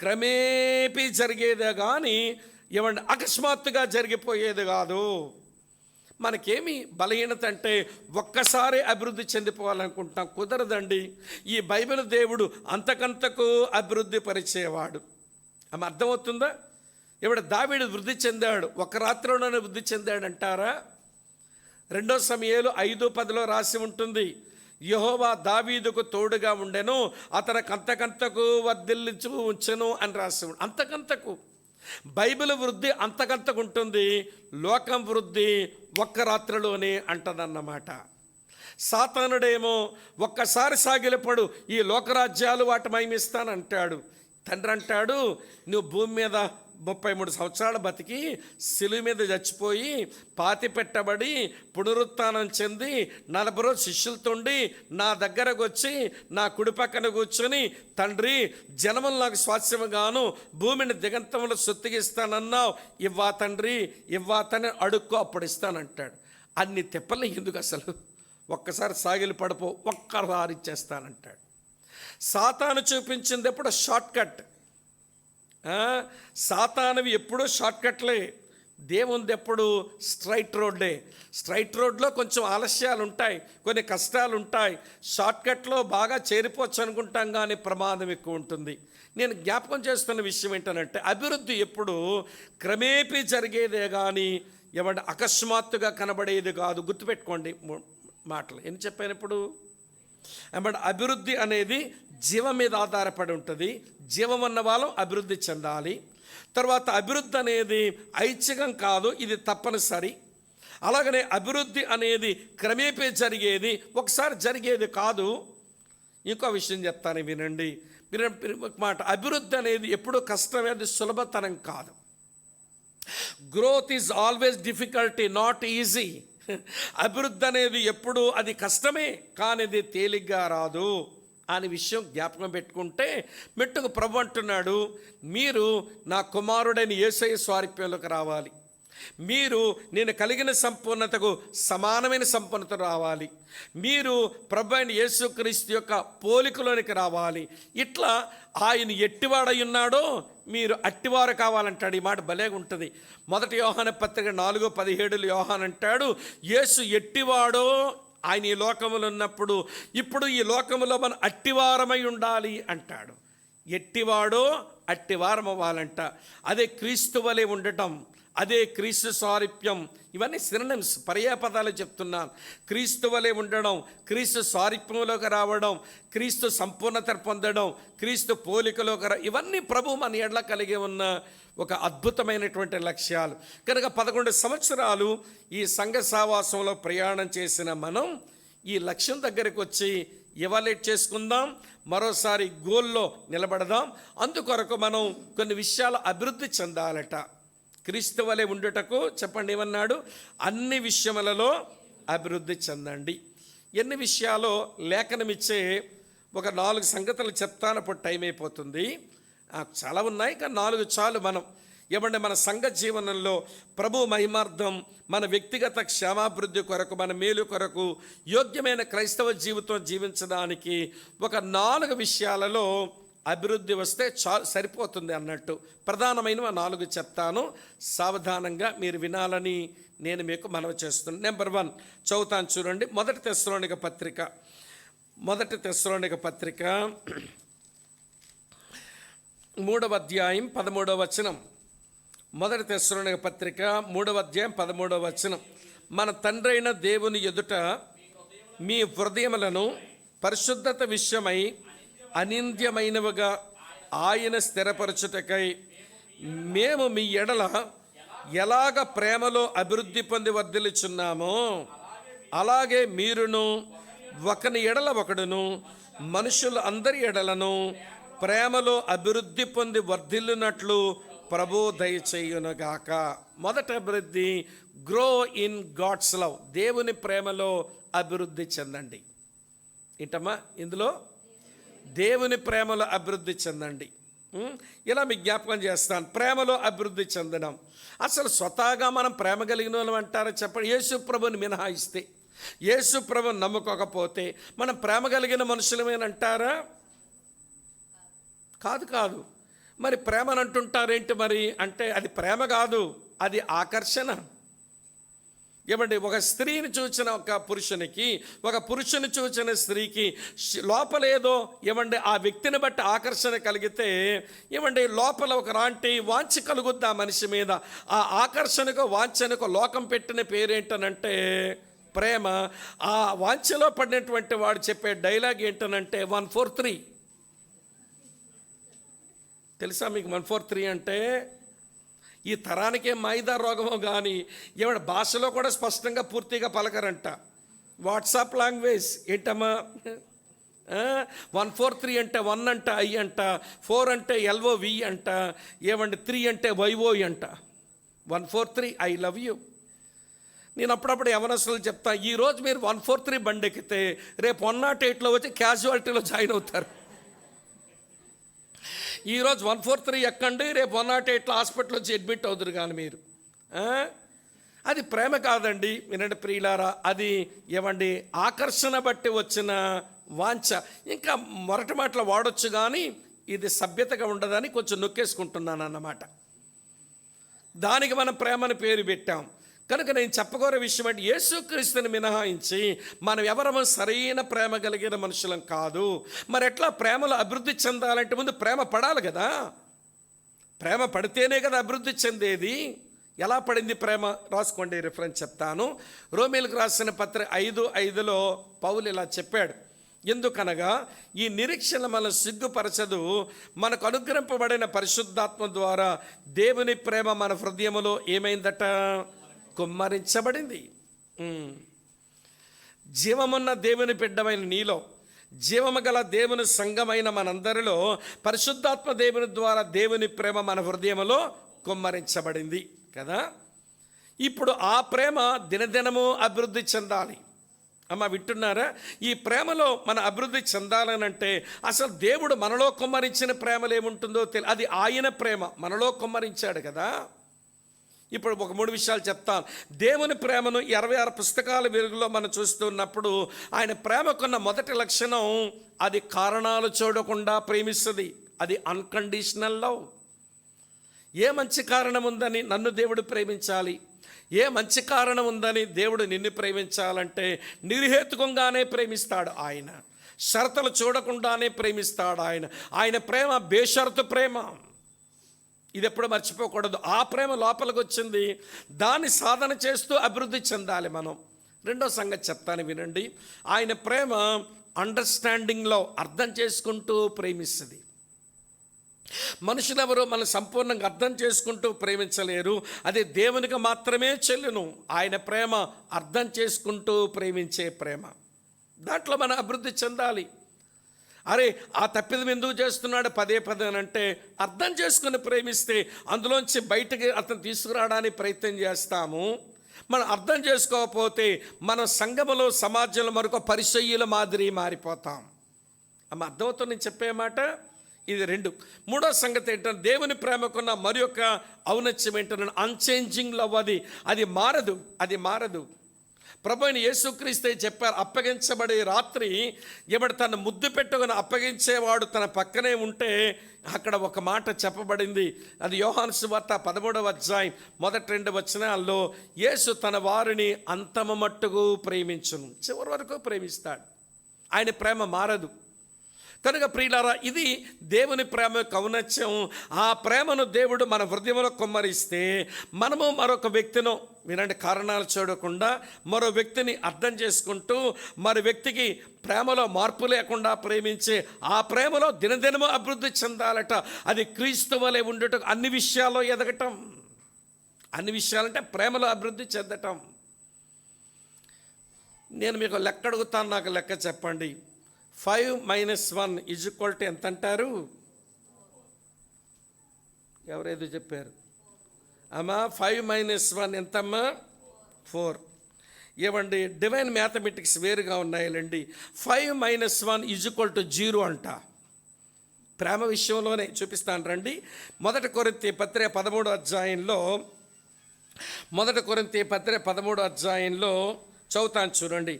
క్రమేపీ జరిగేదే కానీ అకస్మాత్తుగా జరిగిపోయేది కాదు. మనకేమి బలహీనత అంటే ఒక్కసారి అభివృద్ధి చెందిపోవాలనుకుంటాం, కుదరదండి. ఈ బైబిల్ దేవుడు అంతకంతకు అభివృద్ధి పరిచేవాడు. ఆమె అర్థమవుతుందా? దావీదు వృద్ధి చెందాడు, ఒక రాత్రిలోనే వృద్ధి చెందాడంటారా? 2 సమూయేలు 5:10 రాసి ఉంటుంది. యెహోవా దావీదుకు తోడుగా ఉండెను, అతనికి అంతకంతకు వర్ధిల్లించు ఉంచెను అని రాసి. అంతకంతకు బైబిల్ వృద్ధి అంతకంతకు ఉంటుంది, లోకం వృద్ధి ఒక్క రాత్రిలోనే అంటదన్నమాట. సాతానుడేమో ఒక్కసారి సాగిలపడు, ఈ లోకరాజ్యాలు వాటి మహిమిస్తానంటాడు. తండ్రి అంటాడు, నువ్వు భూమి మీద 33 సంవత్సరాలు బతికి సిలువ మీద చచ్చిపోయి పాతి పెట్టబడి పునరుత్థానం చెంది 40 రోజులు శిష్యులతోండి నా దగ్గరకు వచ్చి నా కుడి పక్కన కూర్చొని, తండ్రి జనములు నాకు స్వాస్యముగాను భూమిని దిగంతములు సొత్తుగిస్తానన్నావు, ఇవ్వా తండ్రి ఇవ్వాతని అడుక్కో అప్పుడు ఇస్తానంటాడు. అన్ని తిప్పలు ఎందుకు అసలు? ఒక్కసారి సాగిలి పడిపో, ఒక్కసారి ఇచ్చేస్తానంటాడు. సాతాను చూపించింది ఎప్పుడు షార్ట్ కట్. సాతానువి ఎప్పుడూ షార్ట్ కట్లే, దేవుంది ఎప్పుడు స్ట్రైట్ రోడ్డే. స్ట్రైట్ రోడ్లో కొంచెం ఆలస్యాలు ఉంటాయి, కొన్ని కష్టాలు ఉంటాయి. షార్ట్ కట్లో బాగా చేరిపోవచ్చు అనుకుంటాం, కానీ ప్రమాదం ఎక్కువ ఉంటుంది. నేను జ్ఞాపకం చేస్తున్న విషయం ఏంటంటే అభివృద్ధి ఎప్పుడు క్రమేపీ జరిగేదే కానీ అకస్మాత్తుగా కనబడేది కాదు. గుర్తుపెట్టుకోండి మాటలు. ఏం చెప్పాను ఇప్పుడు? అభివృద్ధి అనేది జీవం మీద ఆధారపడి ఉంటుంది. జీవం ఉన్న వాళ్ళం అభివృద్ధి చెందాలి. తర్వాత అభివృద్ధి అనేది ఐచ్ఛికం కాదు, ఇది తప్పనిసరి. అలాగనే అభివృద్ధి అనేది క్రమేపీ జరిగేది, ఒకసారి జరిగేది కాదు. ఇంకో విషయం చెప్తాను వినండి. మాట, అభివృద్ధి అనేది ఎప్పుడు కష్టమే, అది సులభతరం కాదు. Growth is always difficulty, not easy. అభివృద్ధి అనేది ఎప్పుడు అది కష్టమే, కానీ అది తేలిగ్గా రాదు అనే విషయం జ్ఞాపకం పెట్టుకుంటే మెట్టుకు ప్రభు అంటున్నాడు, మీరు నా కుమారుడైన యేసయ్య స్వారూప్యంలోకి రావాలి. మీరు నేను కలిగిన సంపూర్ణతకు సమానమైన సంపూర్ణత రావాలి. మీరు ప్రభు అయిన యేసుక్రీస్తు యొక్క పోలికలోనికి రావాలి. ఇట్లా ఆయన ఎట్టివాడై ఉన్నాడో మీరు అట్టివారు కావాలంటాడు. ఈ మాట భలేగా ఉంటుంది. 1 యోహాను పత్రిక 4:17 యోహాను అంటాడు, యేసు ఎట్టివాడో ఆయన ఈ లోకములో ఉన్నప్పుడు ఇప్పుడు ఈ లోకములో మనం అట్టివారమై ఉండాలి అంటాడు. ఎట్టివాడో అట్టివారం అవ్వాలంట. అదే క్రీస్తు వలె ఉండటం, అదే క్రీస్తు సారూప్యం. ఇవన్నీ సినోనిమ్స్, పర్యాపదాలు చెప్తున్నాను. క్రీస్తు వలె ఉండడం, క్రీస్తు సారూప్యంలోకి రావడం, క్రీస్తు సంపూర్ణత పొందడం, క్రీస్తు పోలికలోకి ఇవన్నీ ప్రభు మన ఎడల కలిగి ఉన్న ఒక అద్భుతమైనటువంటి లక్ష్యాలు. కనుక 11 సంవత్సరాలు ఈ సంఘ సావాసంలో ప్రయాణం చేసిన మనం ఈ లక్ష్యం దగ్గరికి వచ్చి ఎవాల్యుయేట్ చేసుకుందాం, మరోసారి గోల్లో నిలబడదాం. అందుకొరకు మనం కొన్ని విషయాలు అభివృద్ధి చెందాలట. క్రీస్తు వలె ఉండుటకు చెప్పండి ఏమన్నాడు? అన్ని విషయములలో అభివృద్ధి చెందండి. ఎన్ని విషయాలు లేఖనమిచ్చే ఒక 4 సంగతులు చెప్తాను, అప్పుడు టైం అయిపోతుంది. చాలా ఉన్నాయి కానీ 4 చాలు. మనం ఏమంటే మన సంఘ జీవనంలో ప్రభు మహిమార్థం, మన వ్యక్తిగత క్షేమాభివృద్ధి కొరకు, మన మేలు కొరకు యోగ్యమైన క్రైస్తవ జీవితం జీవించడానికి ఒక 4 విషయాలలో అభివృద్ధి వస్తే సరిపోతుంది అన్నట్టు. ప్రధానమైన 4 చెప్తాను, సావధానంగా మీరు వినాలని నేను మీకు మనవి చేస్తున్నాను. నెంబర్ 1 చదువుతాను చూడండి. మొదటి తెస్సలోనిక పత్రిక 3వ అధ్యాయం 13వ వచనం. మొదటి తెస్సలోనిక పత్రిక 3వ అధ్యాయం 13వ వచనం. మన తండ్రి అయిన దేవుని ఎదుట మీ హృదయములను పరిశుద్ధత విషయమై అనింద్యమైనవిగా ఆయన స్థిరపరచుటకై మేము మీ ఎడల ఎలాగ ప్రేమలో అభివృద్ధి పొంది వర్ధిల్లుచున్నామో అలాగే మీరును ఒకని ఎడల ఒకడును మనుషులు అందరి ఎడలను ప్రేమలో అభివృద్ధి పొంది వర్ధిల్లునట్లు ప్రభు దయచేయునుగాక. మొదట అభివృద్ధి, గ్రో ఇన్ గాడ్స్ లవ్. దేవుని ప్రేమలో అభివృద్ధి చెందండి. ఏంటమ్మా ఇందులో? దేవుని ప్రేమలో అభివృద్ధి చెందండి. ఇలా మీకు జ్ఞాపకం చేస్తాను. ప్రేమలో అభివృద్ధి చెందడం, అసలు స్వతహాగా మనం ప్రేమ కలిగిన వాళ్ళం అంటారా చెప్పండి? యేసు ప్రభుని మినహాయిస్తే, యేసు ప్రభుని నమ్ముకోకపోతే మనం ప్రేమ కలిగిన మనుషులమేనంటారా? కాదు. మరి ప్రేమని అంటుంటారేంటి మరి అంటే? అది ప్రేమ కాదు, అది ఆకర్షణ. ఏమండి, ఒక స్త్రీని చూసిన ఒక పురుషునికి, ఒక పురుషుని చూసిన స్త్రీకి లోపలేదో ఏమండి ఆ వ్యక్తిని బట్టి ఆకర్షణ కలిగితే ఏమండి లోపల ఒకలాంటి వాంఛ కలుగుద్ది ఆ మనిషి మీద. ఆ ఆకర్షణకు వాంఛనకు లోకం పెట్టిన పేరేంటనంటే ప్రేమ. ఆ వాంఛలో పడినటువంటి వాడు చెప్పే డైలాగ్ ఏంటనంటే 143. తెలుసా మీకు 143 అంటే? ఈ తరానికే మైదా రోగమో కానీ ఏమంటే భాషలో కూడా స్పష్టంగా పూర్తిగా పలకరంట. వాట్సాప్ లాంగ్వేజ్ ఏంటమ్మా? 143 అంటే 1 అంట ఐ అంట, 4 అంటే LOV అంట, ఏమంటే 3 అంటే YOI అంట. 143 ఐ లవ్ యూ. నేను అప్పుడప్పుడు యవనస్తులు చెప్తా, ఈరోజు మీరు 143 బండి ఎక్కితే రేపు 108లో వచ్చి క్యాజువాలిటీలో జాయిన్ అవుతారు. ఈరోజు 143 ఎక్కండి, రేపు 108లో హాస్పిటల్ వచ్చి అడ్మిట్ అవుతారు. కానీ మీరు అది ప్రేమ కాదండి. వినండి ప్రియులారా, అది ఏమండి ఆకర్షణ బట్టి వచ్చిన వాంఛ. ఇంకా మొరటి మాటలు వాడొచ్చు కానీ ఇది సభ్యతగా ఉండదని కొంచెం నొక్కేసుకుంటున్నాను అన్నమాట. దానికి మనం ప్రేమని పేరు పెట్టాం. కనుక నేను చెప్పగోరే విషయం అంటే యేసుక్రీస్తుని మినహాయించి మనం ఎవరము సరైన ప్రేమ కలిగిన మనుషులం కాదు. మరి ఎట్లా ప్రేమలో అభివృద్ధి చెందాలంటే ముందు ప్రేమ పడాలి కదా. ప్రేమ పడితేనే కదా అభివృద్ధి చెందేది. ఎలా పడింది ప్రేమ? రాసుకోండి, రిఫరెన్స్ చెప్తాను. రోమీలకు రాసిన పత్రిక 5:5లో పౌలు ఇలా చెప్పాడు. ఎందుకనగా ఈ నిరీక్షణ మన సిగ్గుపరచదు, మనకు అనుగ్రహింపబడిన పరిశుద్ధాత్మ ద్వారా దేవుని ప్రేమ మన హృదయములో ఏమైందట? కుమ్మరించబడింది. జీవమున్న దేవుని బిడ్డమైన నీలో, జీవము గల దేవుని సంఘమైన మనందరిలో పరిశుద్ధాత్మ దేవుని ద్వారా దేవుని ప్రేమ మన హృదయములో కుమ్మరించబడింది కదా. ఇప్పుడు ఆ ప్రేమ దినదినము అభివృద్ధి చెందాలి. అమ్మ వింటున్నారా? ఈ ప్రేమలో మన అభివృద్ధి చెందాలనంటే అసలు దేవుడు మనలో కుమ్మరించిన ప్రేమలు ఏముంటుందో అది ఆయన ప్రేమ మనలో కుమ్మరించాడు కదా. ఇప్పుడు ఒక 3 విషయాలు చెప్తాను. దేవుని ప్రేమను 26 పుస్తకాల వెలుగులో మనం చూస్తున్నప్పుడు ఆయన ప్రేమకున్న మొదటి లక్షణం, అది కారణాలు చూడకుండా ప్రేమిస్తుంది. అది అన్కండిషనల్ లవ్. ఏ మంచి కారణం ఉందని నన్ను దేవుడు ప్రేమించాలి, ఏ మంచి కారణం ఉందని దేవుడు నిన్ను ప్రేమించాలంటే నిర్హేతుకంగానే ప్రేమిస్తాడు ఆయన. షరతులు చూడకుండానే ప్రేమిస్తాడు ఆయన. ఆయన ప్రేమ బేషరతు ప్రేమ. ఇది ఎప్పుడు మర్చిపోకూడదు. ఆ ప్రేమ లోపలికి వచ్చింది, దాన్ని సాధన చేస్తూ అభివృద్ధి చెందాలి మనం. రెండో సంగతి చెప్తాను వినండి. ఆయన ప్రేమ అండర్స్టాండింగ్లో, అర్థం చేసుకుంటూ ప్రేమిస్తుంది. మనుషులెవరూ మనం సంపూర్ణంగా అర్థం చేసుకుంటూ ప్రేమించలేరు, అది దేవునికి మాత్రమే చెల్లును. ఆయన ప్రేమ అర్థం చేసుకుంటూ ప్రేమించే ప్రేమ. దాంట్లో మనం అభివృద్ధి చెందాలి. అరే ఆ తప్పిదం ఎందుకు చేస్తున్నాడు పదే పదే అంటే, అర్థం చేసుకుని ప్రేమిస్తే అందులోంచి బయటకి అతను తీసుకురావడానికి ప్రయత్నం చేస్తాము. మనం అర్థం చేసుకోకపోతే మన సంఘములో, సమాజంలో మరొక పరిసయ్యుల మాదిరి మారిపోతాం. అర్థమవుతుంది నేను చెప్పే మాట. ఇది రెండు. మూడో సంగతి ఏంటంటే, దేవుని ప్రేమకున్న మరి యొక్క ఔన్నత్యం ఏంటంటే అన్చేంజింగ్ లవ్. అది మారదు. ప్రభు అయిన యేసుక్రీస్తే చెప్పారు, అప్పగించబడే రాత్రి ఎవడు తన ముద్దు పెట్టుకుని అప్పగించేవాడు తన పక్కనే ఉంటే అక్కడ ఒక మాట చెప్పబడింది. అది యోహాను సువార్త 13వ అధ్యాయం మొదటి 2 వచనాల్లో, యేసు తన వారిని అంతము మట్టుకు ప్రేమించును. చివరి వరకు ప్రేమిస్తాడు. ఆయన ప్రేమ మారదు. కనుక ప్రియులారా, ఇది దేవుని ప్రేమ యొక్క ఔన్నత్యం. ఆ ప్రేమను దేవుడు మన హృదయంలో కుమ్మరిస్తే మనము మరొక వ్యక్తిను, వినండి, కారణాలు చూడకుండా మరో వ్యక్తిని అర్థం చేసుకుంటూ మరో వ్యక్తికి ప్రేమలో మార్పు లేకుండా ప్రేమించే ఆ ప్రేమలో దినదినము అభివృద్ధి చెందాలట. అది క్రీస్తు వలె ఉండుట, అన్ని విషయాల్లో ఎదగటం. అన్ని విషయాలంటే ప్రేమలో అభివృద్ధి చెందటం. నేను మీకు లెక్క అడుగుతాను, నాకు లెక్క చెప్పండి. 5 - 1 ఎంత అంటారు? ఎవరేదో చెప్పారు అమ్మా. 5 - 1 ఎంతమ్మా? 4. ఏమండి, డివైన్ మ్యాథమెటిక్స్ వేరుగా ఉన్నాయండి. 5 - 1 = 0 అంట. ప్రేమ విషయంలోనే చూపిస్తాను రండి. 1 కొరింథీ పత్రిక 13వ అధ్యాయంలో, 1 కొరింథీ పత్రిక 13వ అధ్యాయంలో చదువుతాను చూడండి.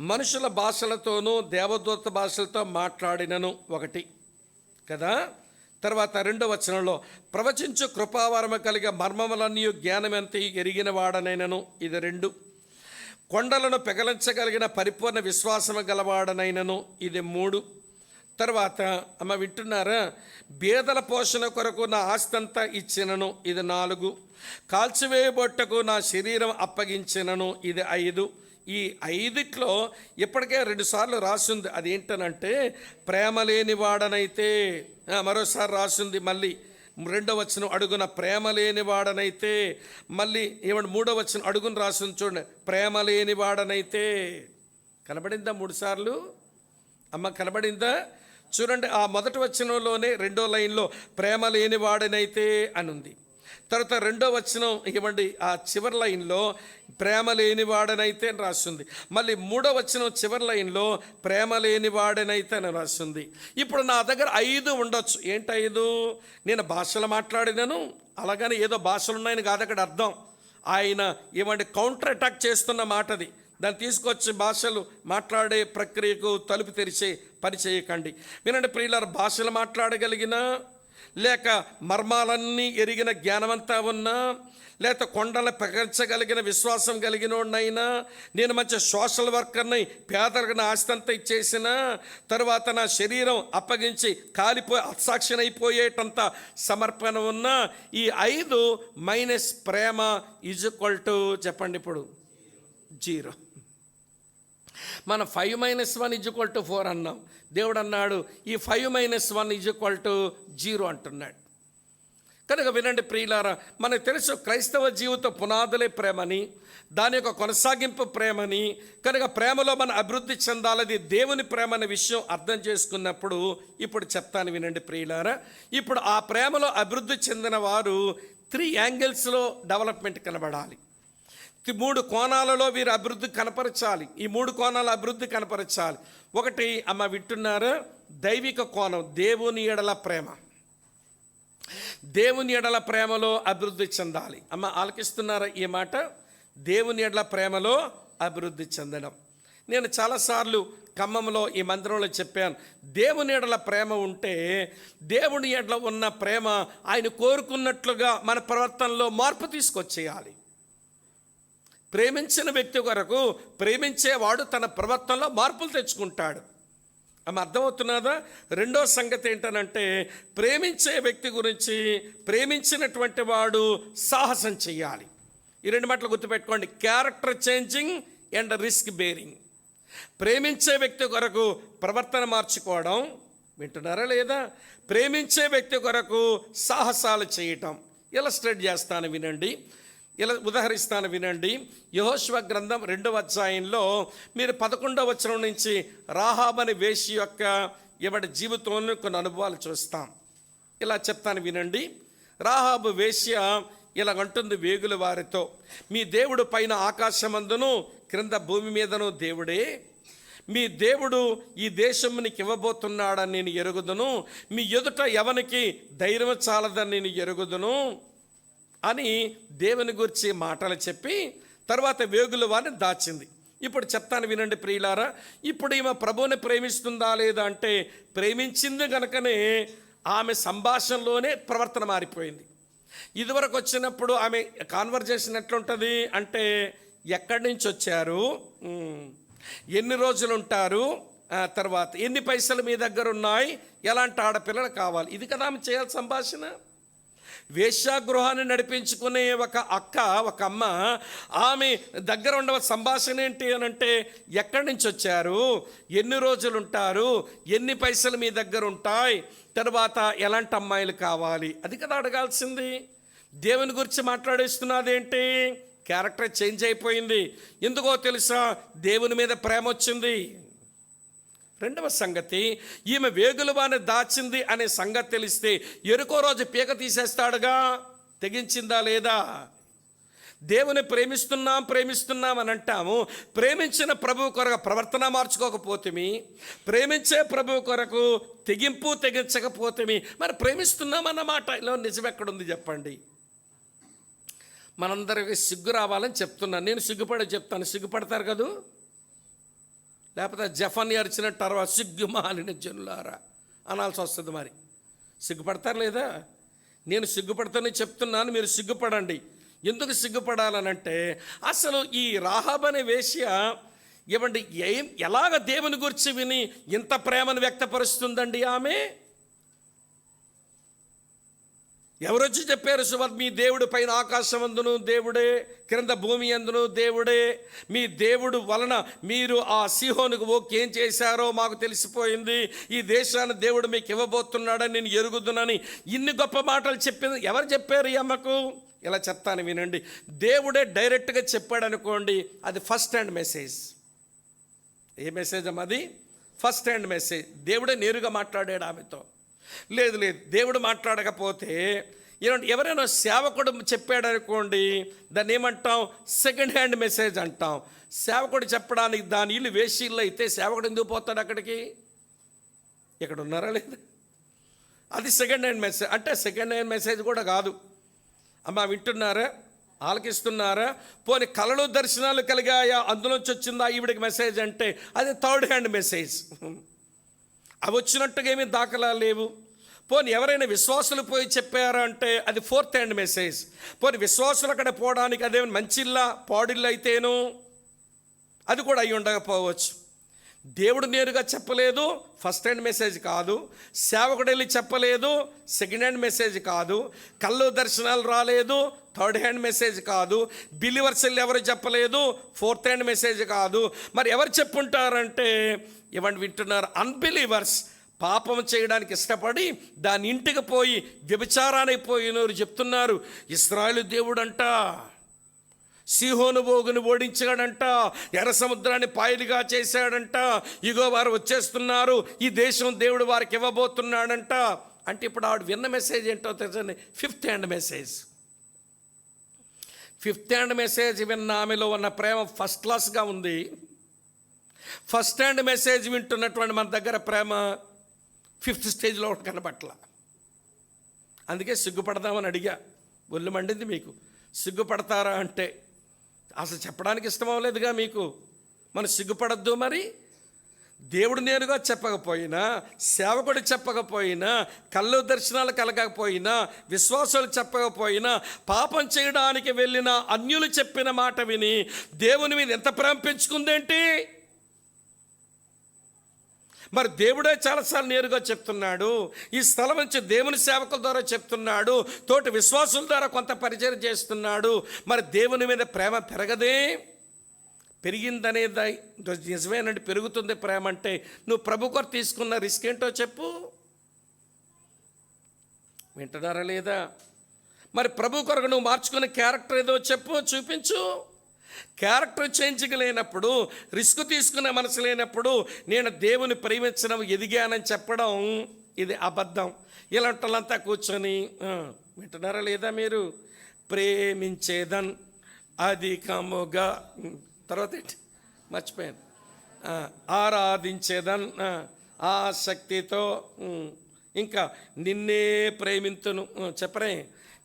మనుషుల భాషలతోనూ దేవదూత భాషలతో మాట్లాడినను ఒకటి కదా. తర్వాత 2వ వచనంలో, ప్రవచించు కృపావరము కలిగే మర్మములన్నీ జ్ఞానమెంత ఎరిగిన వాడనైనను, ఇది 2. కొండలను పెగలించగలిగిన పరిపూర్ణ విశ్వాసము గలవాడనైనను, ఇది 3. తర్వాత అమ్మ వింటున్నారా, బేదల పోషణ కొరకు నా ఆస్తంతా ఇచ్చినను, ఇది 4. కాల్చివేయబొట్టకు నా శరీరం అప్పగించినను, ఇది 5. ఈ 5లో ఇప్పటికే 2 సార్లు రాసింది. అది ఏంటనంటే, ప్రేమ లేని వాడనైతే, మరోసారి రాసింది మళ్ళీ 2వ వచనం అడుగున ప్రేమ లేని వాడనైతే, మళ్ళీ ఏమంటే 3వ వచనం అడుగును రాసింది చూడండి, ప్రేమ లేని వాడనైతే. కనబడిందా 3 సార్లు? అమ్మ కనబడిందా? చూడండి, ఆ మొదటి వచనంలోనే 2వ లైన్లో ప్రేమ లేని వాడనైతే అని ఉంది. తర్వాత 2వ వచనం ఇవ్వండి, ఆ చివరి లైన్లో ప్రేమ లేని వాడనైతే అని రాస్తుంది. మళ్ళీ 3వ వచనం చివరి లైన్లో ప్రేమ లేని వాడనైతే అని రాస్తుంది. ఇప్పుడు నా దగ్గర 5 ఉండొచ్చు. ఏంటి 5? నేను భాషలు మాట్లాడినాను, అలాగని ఏదో భాషలు ఉన్నాయని కాదు అక్కడ అర్థం. ఆయన ఏమంటే కౌంటర్ అటాక్ చేస్తున్న మాటది. దాన్ని తీసుకొచ్చి భాషలు మాట్లాడే ప్రక్రియకు తలుపు తెరిచే పని చేయకండి. వినండి ప్రియులారా, భాషలు మాట్లాడగలిగిన, లేక మర్మాలన్నీ ఎరిగిన జ్ఞానమంతా ఉన్నా, లేక కొండలు పెగల్చగలిగిన విశ్వాసం కలిగినోడినైనా, నేను మంచి సోషల్ వర్కర్ని, పేదలకు నా ఆస్తంతా ఇచ్చేసిన, తర్వాత నా శరీరం అప్పగించి కాలిపోయి అసాక్షినైపోయేటంత సమర్పణ ఉన్న, ఈ 5 మైనస్ ప్రేమ = చెప్పండి ఇప్పుడు 0. మనం 5 - 1 = 4 అన్నాం. దేవుడు అన్నాడు ఈ 5 - 1 = 0 అంటున్నాడు. కనుక వినండి ప్రియులారా, మనకు తెలుసు క్రైస్తవ జీవిత పునాదులే ప్రేమని, దాని యొక్క కొనసాగింపు ప్రేమని. కనుక ప్రేమలో మన అభివృద్ధి చెందాలది దేవుని ప్రేమ అనే విషయం అర్థం చేసుకున్నప్పుడు ఇప్పుడు చెప్తాను వినండి ప్రియులారా. ఇప్పుడు ఆ ప్రేమలో అభివృద్ధి చెందిన వారు 3 యాంగిల్స్లో డెవలప్మెంట్ కనబడాలి. 3 కోణాలలో వీరు అభివృద్ధి కనపరచాలి. ఈ 3 కోణాల అభివృద్ధి కనపరచాలి. ఒకటి అమ్మ వింటున్నారా, దైవిక కోణం, దేవుని ఎడల ప్రేమ. దేవుని ఎడల ప్రేమలో అభివృద్ధి చెందాలి. అమ్మ ఆలకిస్తున్నారా ఈ మాట? దేవుని ఎడల ప్రేమలో అభివృద్ధి చెందడం. నేను చాలాసార్లు ఖమ్మంలో ఈ మందిరంలో చెప్పాను, దేవుని ఎడల ప్రేమ ఉంటే, దేవుని ఎడల ఉన్న ప్రేమ ఆయన కోరుకున్నట్లుగా మన ప్రవర్తనలో మార్పు తీసుకొచ్చేయాలి. ప్రేమించిన వ్యక్తి కొరకు ప్రేమించేవాడు తన ప్రవర్తనలో మార్పులు తెచ్చుకుంటాడు. ఆమె అర్థమవుతున్నదా? రెండో సంగతి ఏంటనంటే, ప్రేమించే వ్యక్తి గురించి ప్రేమించినటువంటి వాడు సాహసం చెయ్యాలి. ఈ రెండు మాటలు గుర్తుపెట్టుకోండి, character changing and risk bearing. ప్రేమించే వ్యక్తి కొరకు ప్రవర్తన మార్చుకోవడం, వింటున్నారా లేదా? ప్రేమించే వ్యక్తి కొరకు సాహసాలు చేయటం. ఇలస్ట్రేట్ చేస్తాను వినండి, ఇలా ఉదాహరిస్తాను వినండి. యెహోషువ గ్రంథం 2వ అధ్యాయంలో మీరు 11వ వచనం నుంచి రాహాబు అనే వేశ్య యొక్క జీవితంలో కొన్ని అనుభవాలు చూస్తాం. ఇలా చెప్తాను వినండి. రాహాబు వేశ్య ఇలాగంటుంది వేగుల వారితో, మీ దేవుడు పైన ఆకాశమందును క్రింద భూమి మీదను దేవుడే. మీ దేవుడు ఈ దేశం నీకు ఇవ్వబోతున్నాడని నేను ఎరుగుదును. మీ ఎదుట ఎవనికి ధైర్యం చాలదని నేను ఎరుగుదును అని దేవుని గురించి మాటలు చెప్పి తర్వాత వేగుల వారిని దాచింది. ఇప్పుడు చెప్తాను వినండి ప్రియులారా. ఇప్పుడు ఈమె ప్రభువుని ప్రేమిస్తుందా లేదా అంటే, ప్రేమించింది కనుకనే ఆమె సంభాషణలోనే ప్రవర్తన మారిపోయింది. ఇదివరకు వచ్చినప్పుడు ఆమె కాన్వర్జేషన్ ఎట్లుంటుంది అంటే, ఎక్కడి నుంచి వచ్చారు, ఎన్ని రోజులు ఉంటారు, తర్వాత ఎన్ని పైసలు మీ దగ్గర ఉన్నాయి, ఎలాంటి ఆడపిల్లలు కావాలి, ఇది కదా ఆమె చేయాలి సంభాషణ. వేశ్యాగృహాన్ని నడిపించుకునే ఒక అక్క, ఒక అమ్మ, ఆమె దగ్గర ఉండవ సంభాషణ ఏంటి అని అంటే, ఎక్కడి నుంచి వచ్చారు, ఎన్ని రోజులు ఉంటారు, ఎన్ని పైసలు మీ దగ్గర ఉంటాయి, తర్వాత ఎలాంటి అమ్మాయిలు కావాలి, అది కదా అడగాల్సింది. దేవుని గురించి మాట్లాడేస్తున్నదేంటి? క్యారెక్టర్ చేంజ్ అయిపోయింది. ఎందుకో తెలుసా? దేవుని మీద ప్రేమ వచ్చింది. రెండవ సంగతి, ఈమె వేగులవాన్ని దాచింది అనే సంగతి తెలిస్తే ఎరుకో రోజు పీక తీసేస్తాడుగా. తెగించిందా లేదా? దేవుని ప్రేమిస్తున్నాం అని అంటాము. ప్రేమించిన ప్రభువు కొరకు ప్రవర్తన మార్చుకోకపోతేమి, ప్రేమించే ప్రభువు కొరకు తెగించకపోతేమి, మరి ప్రేమిస్తున్నామన్నమాట ఇలా నిజమెక్కడుంది చెప్పండి? మనందరికి సిగ్గు రావాలని చెప్తున్నాను. నేను సిగ్గుపడే చెప్తాను, సిగ్గుపడతారు కదూ? లేకపోతే జఫన్ అరిచిన తర్వాత సిగ్గుమాలిన జనులారా అనాల్సి వస్తుంది. మరి సిగ్గుపడతారు లేదా? నేను సిగ్గుపడతానని చెప్తున్నాను, మీరు సిగ్గుపడండి. ఎందుకు సిగ్గుపడాలనంటే, అసలు ఈ రాహాబు అనే వేశ్య ఎలాగ దేవుని గురించి విని ఇంత ప్రేమను వ్యక్తపరుస్తుందండి ఆమె? ఎవరొచ్చి చెప్పారు? సుమత్, మీ దేవుడు పైన ఆకాశమందును దేవుడే, క్రింద భూమి అందును దేవుడే. మీ దేవుడు వలన మీరు ఆ సీహోనుకు ఏం చేశారో మాకు తెలిసిపోయింది. ఈ దేశాన్ని దేవుడు మీకు ఇవ్వబోతున్నాడని నేను ఎరుగుదునని ఇన్ని గొప్ప మాటలు చెప్పింది. ఎవరు చెప్పారు ఈ అమ్మకు? ఇలా చెప్తాను వినండి. దేవుడే డైరెక్ట్గా చెప్పాడు అనుకోండి, అది ఫస్ట్ హ్యాండ్ మెసేజ్. ఏ మెసేజ్ అమ్మ అది? First hand message. దేవుడే నేరుగా మాట్లాడాడు ఆమెతో. లేదు దేవుడు మాట్లాడకపోతే, ఎవరైనా సేవకుడు చెప్పాడు అనుకోండి, దాన్ని ఏమంటాం? సెకండ్ హ్యాండ్ మెసేజ్ అంటాం. సేవకుడు చెప్పడానికి దాని ఇల్లు వేషీల్లో అయితే సేవకుడు ఎందుకు పోతాడు అక్కడికి? ఇక్కడ ఉన్నారా లేదు? అది సెకండ్ హ్యాండ్ మెసేజ్. అంటే సెకండ్ హ్యాండ్ మెసేజ్ కూడా కాదు. అమ్మ వింటున్నారా? ఆలకిస్తున్నారా? పోనీ కళలు దర్శనాలు కలిగాయా, అందులోంచి వచ్చిందా ఈవిడికి మెసేజ్ అంటే, అది థర్డ్ హ్యాండ్ మెసేజ్. అవి వచ్చినట్టుగా ఏమీ దాఖలాలు లేవు. పోనీ ఎవరైనా విశ్వాసులు పోయి చెప్పారా అంటే, అది ఫోర్త్ హ్యాండ్ మెసేజ్. పోనీ విశ్వాసులు అక్కడ పోవడానికి అదేమైనా మంచిల్లా పాడిల్లు అయితేను అది కూడా అయి ఉండకపోవచ్చు. దేవుడు నేరుగా చెప్పలేదు, ఫస్ట్ హ్యాండ్ మెసేజ్ కాదు. సేవకుడు వెళ్ళి చెప్పలేదు, సెకండ్ హ్యాండ్ మెసేజ్ కాదు. కళ్ళు దర్శనాలు రాలేదు, థర్డ్ హ్యాండ్ మెసేజ్ కాదు. బిలీవర్స్ వెళ్ళి ఎవరు చెప్పలేదు, ఫోర్త్ హ్యాండ్ మెసేజ్ కాదు. మరి ఎవరు చెప్పుంటారంటే, ఇవన్నీ వింటున్నారు, అన్బిలీవర్స్, పాపం చేయడానికి ఇష్టపడి దాని ఇంటికి పోయి వ్యభిచారానికి పోయినోరు చెప్తున్నారు, ఇశ్రాయేలు దేవుడంట సీహోను బోగును ఓడించాడంట, ఎర్ర సముద్రాన్ని పాయలుగా చేశాడంట, ఇగో వారు వచ్చేస్తున్నారు, ఈ దేశం దేవుడు వారికి ఇవ్వబోతున్నాడంట అంటే, ఇప్పుడు ఆవిడ విన్న మెసేజ్ ఏంటో తెలుసండి? Fifth hand message. Fifth hand message విన్న ఆమెలో ఉన్న ప్రేమ ఫస్ట్ క్లాస్గా ఉంది. ఫస్ట్ హ్యాండ్ మెసేజ్ వింటున్నటువంటి మన దగ్గర ప్రేమ ఫిఫ్త్ స్టేజ్లో కనబట్ల. అందుకే సిగ్గుపడదామని అడిగా. ఒళ్ళు మండింది మీకు. సిగ్గుపడతారా అంటే అసలు చెప్పడానికి ఇష్టం అవ్వలేదుగా మీకు. మనం సిగ్గుపడద్దు. మరి దేవుడు నేరుగా చెప్పకపోయినా, సేవకుడు చెప్పకపోయినా, కళ్ళు దర్శనాలు కలగకపోయినా, విశ్వాసాలు చెప్పకపోయినా, పాపం చేయడానికి వెళ్ళిన అన్యులు చెప్పిన మాట విని దేవుని మీద ఎంత ప్రేమ పెంచుకుందేంటి? మరి దేవుడే చాలాసార్లు నేరుగా చెప్తున్నాడు. ఈ స్థలం నుంచి దేవుని సేవకుల ద్వారా చెప్తున్నాడు, తోటి విశ్వాసుల ద్వారా కొంత పరిచయం చేస్తున్నాడు. మరి దేవుని మీద ప్రేమ పెరగదే? పెరిగిందనేది నిజమేనండి, పెరుగుతుంది ప్రేమ అంటే. నువ్వు ప్రభు కొరకు తీసుకున్న రిస్క్ ఏంటో చెప్పు. వింటున్నారా లేదా? మరి ప్రభు కొరకు నువ్వు మార్చుకున్న క్యారెక్టర్ ఏదో చెప్పు, చూపించు. క్యారెక్టర్ చేంజింగ్ లేనప్పుడు, రిస్క్ తీసుకునే మనసు లేనప్పుడు నేను దేవుని ప్రేమించడం, ఎదిగానని చెప్పడం ఇది అబద్ధం. ఇలాంటిలంతా కూర్చొని వింటున్నారా లేదా మీరు? ప్రేమించేదన్ అధికముగా, తర్వాత ఏంటి మర్చిపోయాను, ఆరాధించేదన్ ఆసక్తితో, ఇంకా నిన్నే ప్రేమింతును, చెప్పరే,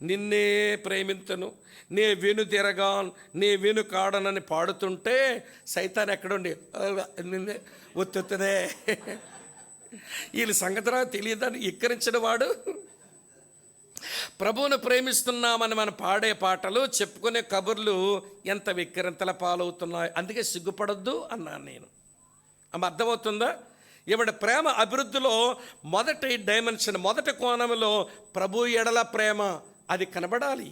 నిన్నే ప్రేమింతును, నే వెనుదిరగాన్, నే వెనుకాడనని పాడుతుంటే సైతాన్ ఎక్కడుండి నిన్నే ఒత్తుతుదే. వీళ్ళ సంగతిరా తెలియదని ఎక్కరించిన వాడు. ప్రభువును ప్రేమిస్తున్నామని మనం పాడే పాటలు, చెప్పుకునే కబుర్లు ఎంత విక్కిరంతల పాలవుతున్నాయి. అందుకే సిగ్గుపడొద్దు అన్నాను నేను. ఆమె అర్థమవుతుందా? ఈవిడ ప్రేమ అభివృద్ధిలో మొదటి డైమెన్షన్, మొదటి కోణంలో ప్రభు ఎడల ప్రేమ అది కనబడాలి.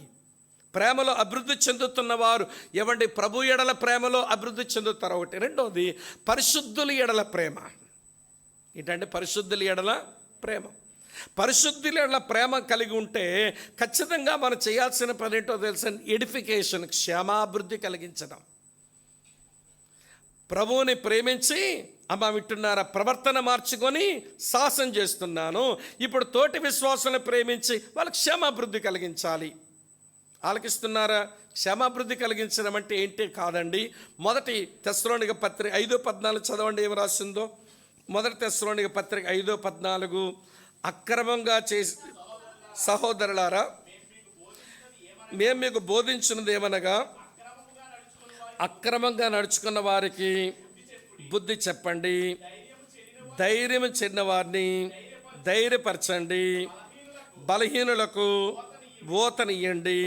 ప్రేమలో అభివృద్ధి చెందుతున్న వారు ఏమండి ప్రభు ఎడల ప్రేమలో అభివృద్ధి చెందుతారు. ఒకటి. రెండోది పరిశుద్ధుల ఎడల ప్రేమ. ఏంటంటే పరిశుద్ధుల ఎడల ప్రేమ. పరిశుద్ధుల ఎడల ప్రేమ కలిగి ఉంటే ఖచ్చితంగా మనం చేయాల్సిన పని ఏంటో తెలుసా? ఎడిఫికేషన్, క్షేమాభివృద్ధి కలిగించడం. ప్రభువుని ప్రేమించి అమ్మ వింటున్నారా, ప్రవర్తన మార్చుకొని సాహసం చేస్తున్నాను. ఇప్పుడు తోటి విశ్వాసాలను ప్రేమించి వాళ్ళకి క్షేమాభివృద్ధి కలిగించాలి. ఆలకిస్తున్నారా? క్షేమాభివృద్ధి కలిగించడం అంటే ఏంటి కాదండి. మొదటి తెస్సలోనిక పత్రిక 5:14 చదవండి, ఏమి రాసిందో. మొదటి తెస్సలోనిక పత్రిక 5:14, అక్రమంగా చేసి సహోదరులారా మేము మీకు బోధించినది ఏమనగా, అక్రమంగా నడుచుకున్న వారికి బుద్ధి చెప్పండి, ధైర్యం చెందిన వారిని ధైర్యపరచండి, బలహీనులకు ఓతనియండి,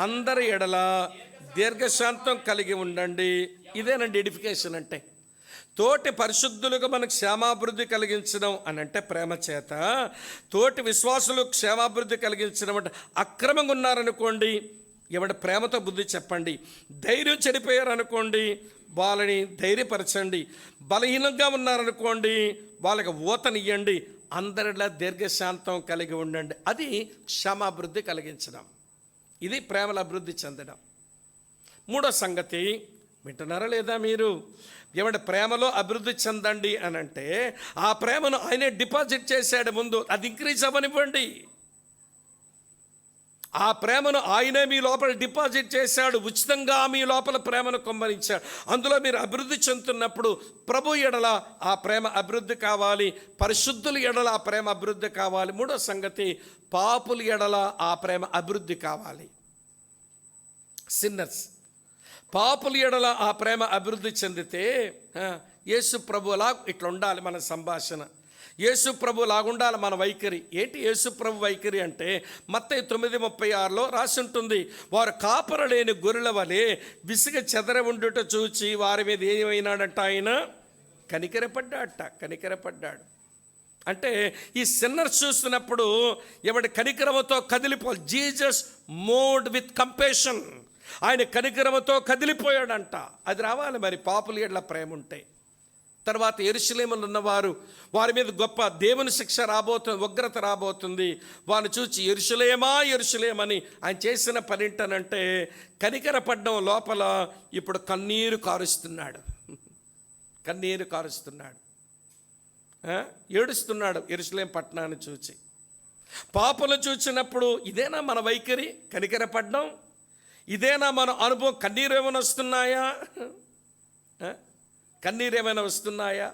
అందరి ఎడల దీర్ఘశాంతం కలిగి ఉండండి. ఇదేనండి ఎడిఫికేషన్ అంటే. తోటి పరిశుద్ధులుగా మనకు క్షేమాభివృద్ధి కలిగించడం అని అంటే ప్రేమ చేత. తోటి విశ్వాసులు క్షేమాభివృద్ధి కలిగించడం అంటే అక్రమంగా ఉన్నారనుకోండి, ఎవడ ప్రేమతో బుద్ధి చెప్పండి. ధైర్యం చెడిపోయారు అనుకోండి, వాళ్ళని ధైర్యపరచండి. బలహీనంగా ఉన్నారనుకోండి, వాళ్ళకి ఊతనియ్యండి. అందరిలా దీర్ఘశాంతం కలిగి ఉండండి. అది క్షమాభివృద్ధి కలిగించడం. ఇది ప్రేమల అభివృద్ధి చెందడం. మూడో సంగతి వింటున్నారా లేదా మీరు? ఏమంటే ప్రేమలో అభివృద్ధి చెందండి అని అంటే ఆ ప్రేమను ఆయనే డిపాజిట్ చేశాడు ముందు, అది ఇంక్రీజ్ అవ్వనివ్వండి. ఆ ప్రేమను ఆయనే మీ లోపల డిపాజిట్ చేశాడు, ఉచితంగా మీ లోపల ప్రేమను కుమ్మరించాడు. అందులో మీరు అభివృద్ధి చెందుతున్నప్పుడు ప్రభు ఎడల ఆ ప్రేమ అభివృద్ధి కావాలి, పరిశుద్ధుల ఎడల ఆ ప్రేమ అభివృద్ధి కావాలి. మూడో సంగతి, పాపుల ఎడల ఆ ప్రేమ అభివృద్ధి కావాలి. సిన్నర్స్, పాపుల ఎడల ఆ ప్రేమ అభివృద్ధి చెందితే యేసు ప్రభులా ఇట్లా ఉండాలి మన సంభాషణ. యేసు ప్రభు లాగుండాలి మన వైఖరి. ఏంటి యేసు ప్రభు వైఖరి అంటే మత్తయి 9:36 రాసి ఉంటుంది, వారు కాపర లేని గొర్రెల వలె విసిగ చెదర ఉండుట చూచి వారి మీద ఏమైనాడంట, ఆయన కనికరపడ్డాడు. అంటే ఈ సిన్నర్స్ చూస్తున్నప్పుడు ఎవడి కనికరమతో కదిలిపోవాలి. Jesus moved with compassion. ఆయన కనికరమతో కదిలిపోయాడంట. అది రావాలి మరి పాపుల ఎడల ప్రేమ ఉంటే. తర్వాత యెరూషలేములో ఉన్నవారు, వారి మీద గొప్ప దేవుని శిక్ష రాబోతుంది, ఉగ్రత రాబోతుంది. వారిని చూచి యెరూషలేమని ఆయన చేసిన పని ఏంటనంటే కనికరపడ్డం లోపల ఇప్పుడు కన్నీరు కారుస్తున్నాడు, ఏడుస్తున్నాడు యెరూషలేం పట్టణాన్ని చూచి. పాపలు చూచినప్పుడు ఇదేనా మన వైఖరి? కనికరపడ్డం ఇదేనా మన అనుభవం? కన్నీరు ఏమైనా వస్తున్నాయా?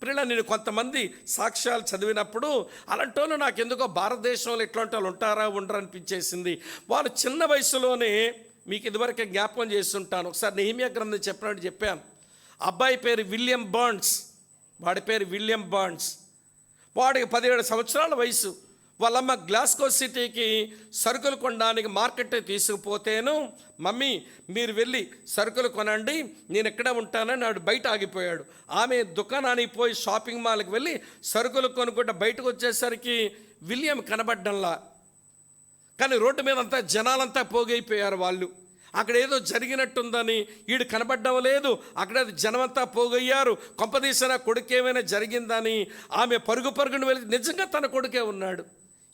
ప్రియుల, నేను కొంతమంది సాక్ష్యాలు చదివినప్పుడు అలాంటి వాళ్ళు నాకు ఎందుకో భారతదేశంలో ఇట్లాంటి వాళ్ళు ఉంటారా ఉండరా అనిపించేసింది. వాళ్ళు చిన్న వయసులోనే, మీకు ఇదివరకే జ్ఞాపకం చేస్తుంటాను, ఒకసారి నెహెమ్యా గ్రంథం చెప్పాను. అబ్బాయి పేరు విలియం బర్న్స్, వాడి పేరు విలియం బర్న్స్. వాడికి 17 సంవత్సరాల వయసు. వాళ్ళమ్మ గ్లాస్గో సిటీకి సరుకులు కొనడానికి మార్కెట్ తీసుకుపోతేను, మమ్మీ మీరు వెళ్ళి సరుకులు కొనండి, నేను ఎక్కడ ఉంటానని నాడు బయట ఆగిపోయాడు. ఆమె దుకాణానికి పోయి షాపింగ్ మాల్కి వెళ్ళి సరుకులు కొనుక్కుంటే బయటకు వచ్చేసరికి విలియం కనబడ్డంలా. కానీ రోడ్డు మీద అంతా జనాలంతా పోగైపోయారు. వాళ్ళు అక్కడ ఏదో జరిగినట్టుందని వీడు కనబడ్డం లేదు, అక్కడ జనమంతా పోగయ్యారు. కొంపదీసిన కొడుకు ఏమైనా జరిగిందని ఆమె పరుగును వెళ్ళి నిజంగా తన కొడుకే ఉన్నాడు.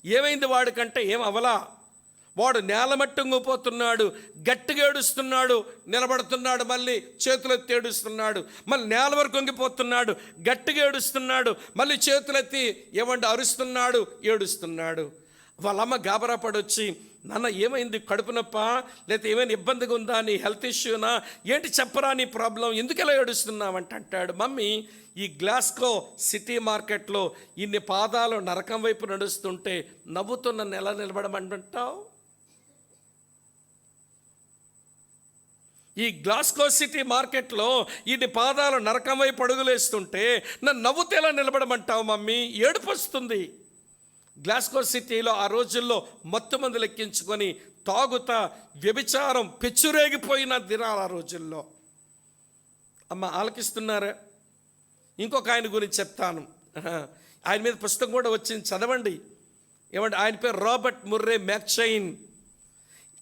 ఏమైంది వాడికంటే ఏం అవలా, వాడు నేలమట్టంగిపోతున్నాడు, గట్టిగా ఏడుస్తున్నాడు, నిలబడుతున్నాడు, మళ్ళీ చేతులెత్తి ఏడుస్తున్నాడు, మళ్ళీ నేల వరకు వంగిపోతున్నాడు, గట్టిగా ఏడుస్తున్నాడు, మళ్ళీ చేతులెత్తి ఏమంటే అరుస్తున్నాడు, ఏడుస్తున్నాడు. వాళ్ళమ్మ గాబరా పడొచ్చి, నాన్న ఏమైంది, కడుపు నొప్ప లేకపోతే ఏమైనా ఇబ్బందిగా ఉందా, నీ హెల్త్ ఇష్యూనా ఏంటి, చెప్పరా నీ ప్రాబ్లం, ఎందుకు ఎలా ఏడుస్తున్నావంటే అంటాడు, మమ్మీ ఈ గ్లాస్గో సిటీ మార్కెట్లో ఇన్ని పాదాలు నరకం వైపు నడుస్తుంటే నవ్వుతూ నన్ను ఎలా నిలబడమంటావు? ఈ గ్లాస్గో సిటీ మార్కెట్లో ఇన్ని పాదాలు నరకం వైపు అడుగులేస్తుంటే నన్ను నవ్వుతూ ఎలా నిలబడమంటావు మమ్మీ? ఏడుపు వస్తుంది. గ్లాస్గో సిటీలో ఆ రోజుల్లో మత్తు మందులు ఎక్కించుకొని తాగుతా వ్యభిచారం పెచ్చురేగిపోయిన దినాలు ఆ రోజుల్లో. అమ్మ ఆలకిస్తున్నారా? ఇంకొక ఆయన గురించి చెప్తాను. ఆయన మీద పుస్తకం కూడా వచ్చింది, చదవండి. ఏమంటే ఆయన పేరు రాబర్ట్ ముర్రే మ్యాక్చైన్.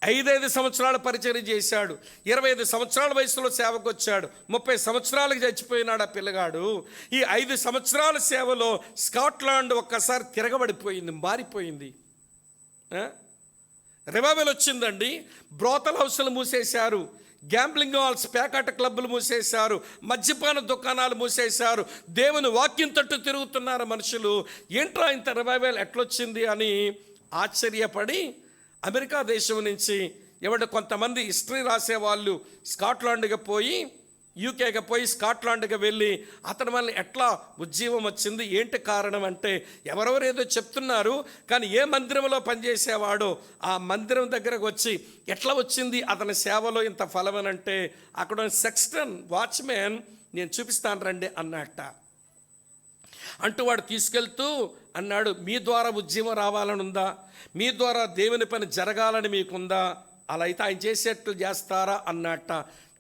5 సంవత్సరాల పరిచయం చేశాడు. 25 సంవత్సరాల వయసులో సేవకు వచ్చాడు. 30 సంవత్సరాలకు చచ్చిపోయినాడు ఆ పిల్లగాడు. ఈ 5 సంవత్సరాల సేవలో స్కాట్లాండ్ ఒక్కసారి తిరగబడిపోయింది, మారిపోయింది. రివైవల్ వచ్చిందండి. బ్రోతల్ హౌస్లు మూసేశారు, గ్యాంబ్లింగ్ హాల్స్, పేకాట క్లబ్బులు మూసేశారు, మద్యపాన దుకాణాలు మూసేశారు, దేవుని వాక్యం తట్టు తిరుగుతున్నారు మనుషులు. ఏంట్రా ఇంత రివైవల్ ఎట్లొచ్చింది అని ఆశ్చర్యపడి అమెరికా దేశం నుంచి ఎవరి కొంతమంది హిస్టరీ రాసేవాళ్ళు స్కాట్లాండ్గా పోయి, యూకేగా పోయి స్కాట్లాండ్గా వెళ్ళి అతని వల్ల ఎట్లా ఉజ్జీవం వచ్చింది, ఏంటి కారణం అంటే ఎవరెవరు ఏదో చెప్తున్నారు, కానీ ఏ మందిరంలో పనిచేసేవాడో ఆ మందిరం దగ్గరకు వచ్చి ఎట్లా వచ్చింది అతని సేవలో ఇంత ఫలమనంటే అక్కడ సెక్స్టన్ వాచ్మెన్ నేను చూపిస్తాను రండి అన్నట్ట. అంటూ వాడు తీసుకెళ్తూ అన్నాడు, మీ ద్వారా ఉద్యమం రావాలని ఉందా, మీ ద్వారా దేవుని పని జరగాలని మీకుందా, అలా అయితే ఆయన చేసేట్లు చేస్తారా అన్నట్ట.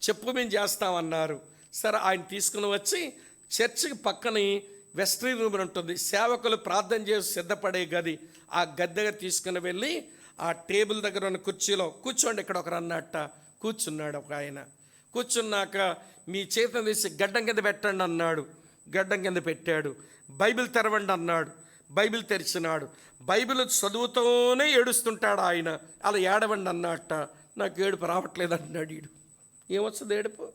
చెప్పు మేము చేస్తామన్నారు. సరే ఆయన తీసుకుని వచ్చి చర్చికి పక్కని వెస్ట్రీ రూమ్ ఉంటుంది, సేవకులు ప్రార్థన చేసి సిద్ధపడే గది, ఆ గది దగ్గర తీసుకుని వెళ్ళి ఆ టేబుల్ దగ్గర ఉన్న కుర్చీలో కూర్చోండి ఇక్కడ ఒకరు అన్నట్ట. కూర్చున్నాడు ఒక ఆయన. కూర్చున్నాక మీ చేతిని తీసి గడ్డం కింద పెట్టండి అన్నాడు. గడ్డం కింద పెట్టాడు. బైబిల్ తెరవండి అన్నాడు. బైబిల్ తెరిచినాడు. బైబిల్ చదువుతూనే ఏడుస్తుంటాడు ఆయన. అలా ఏడవండి అన్నట్ట. నాకు ఏడుపు రావట్లేదు అంటున్నాడు వీడు. ఏమొస్తుంది ఏడుపు?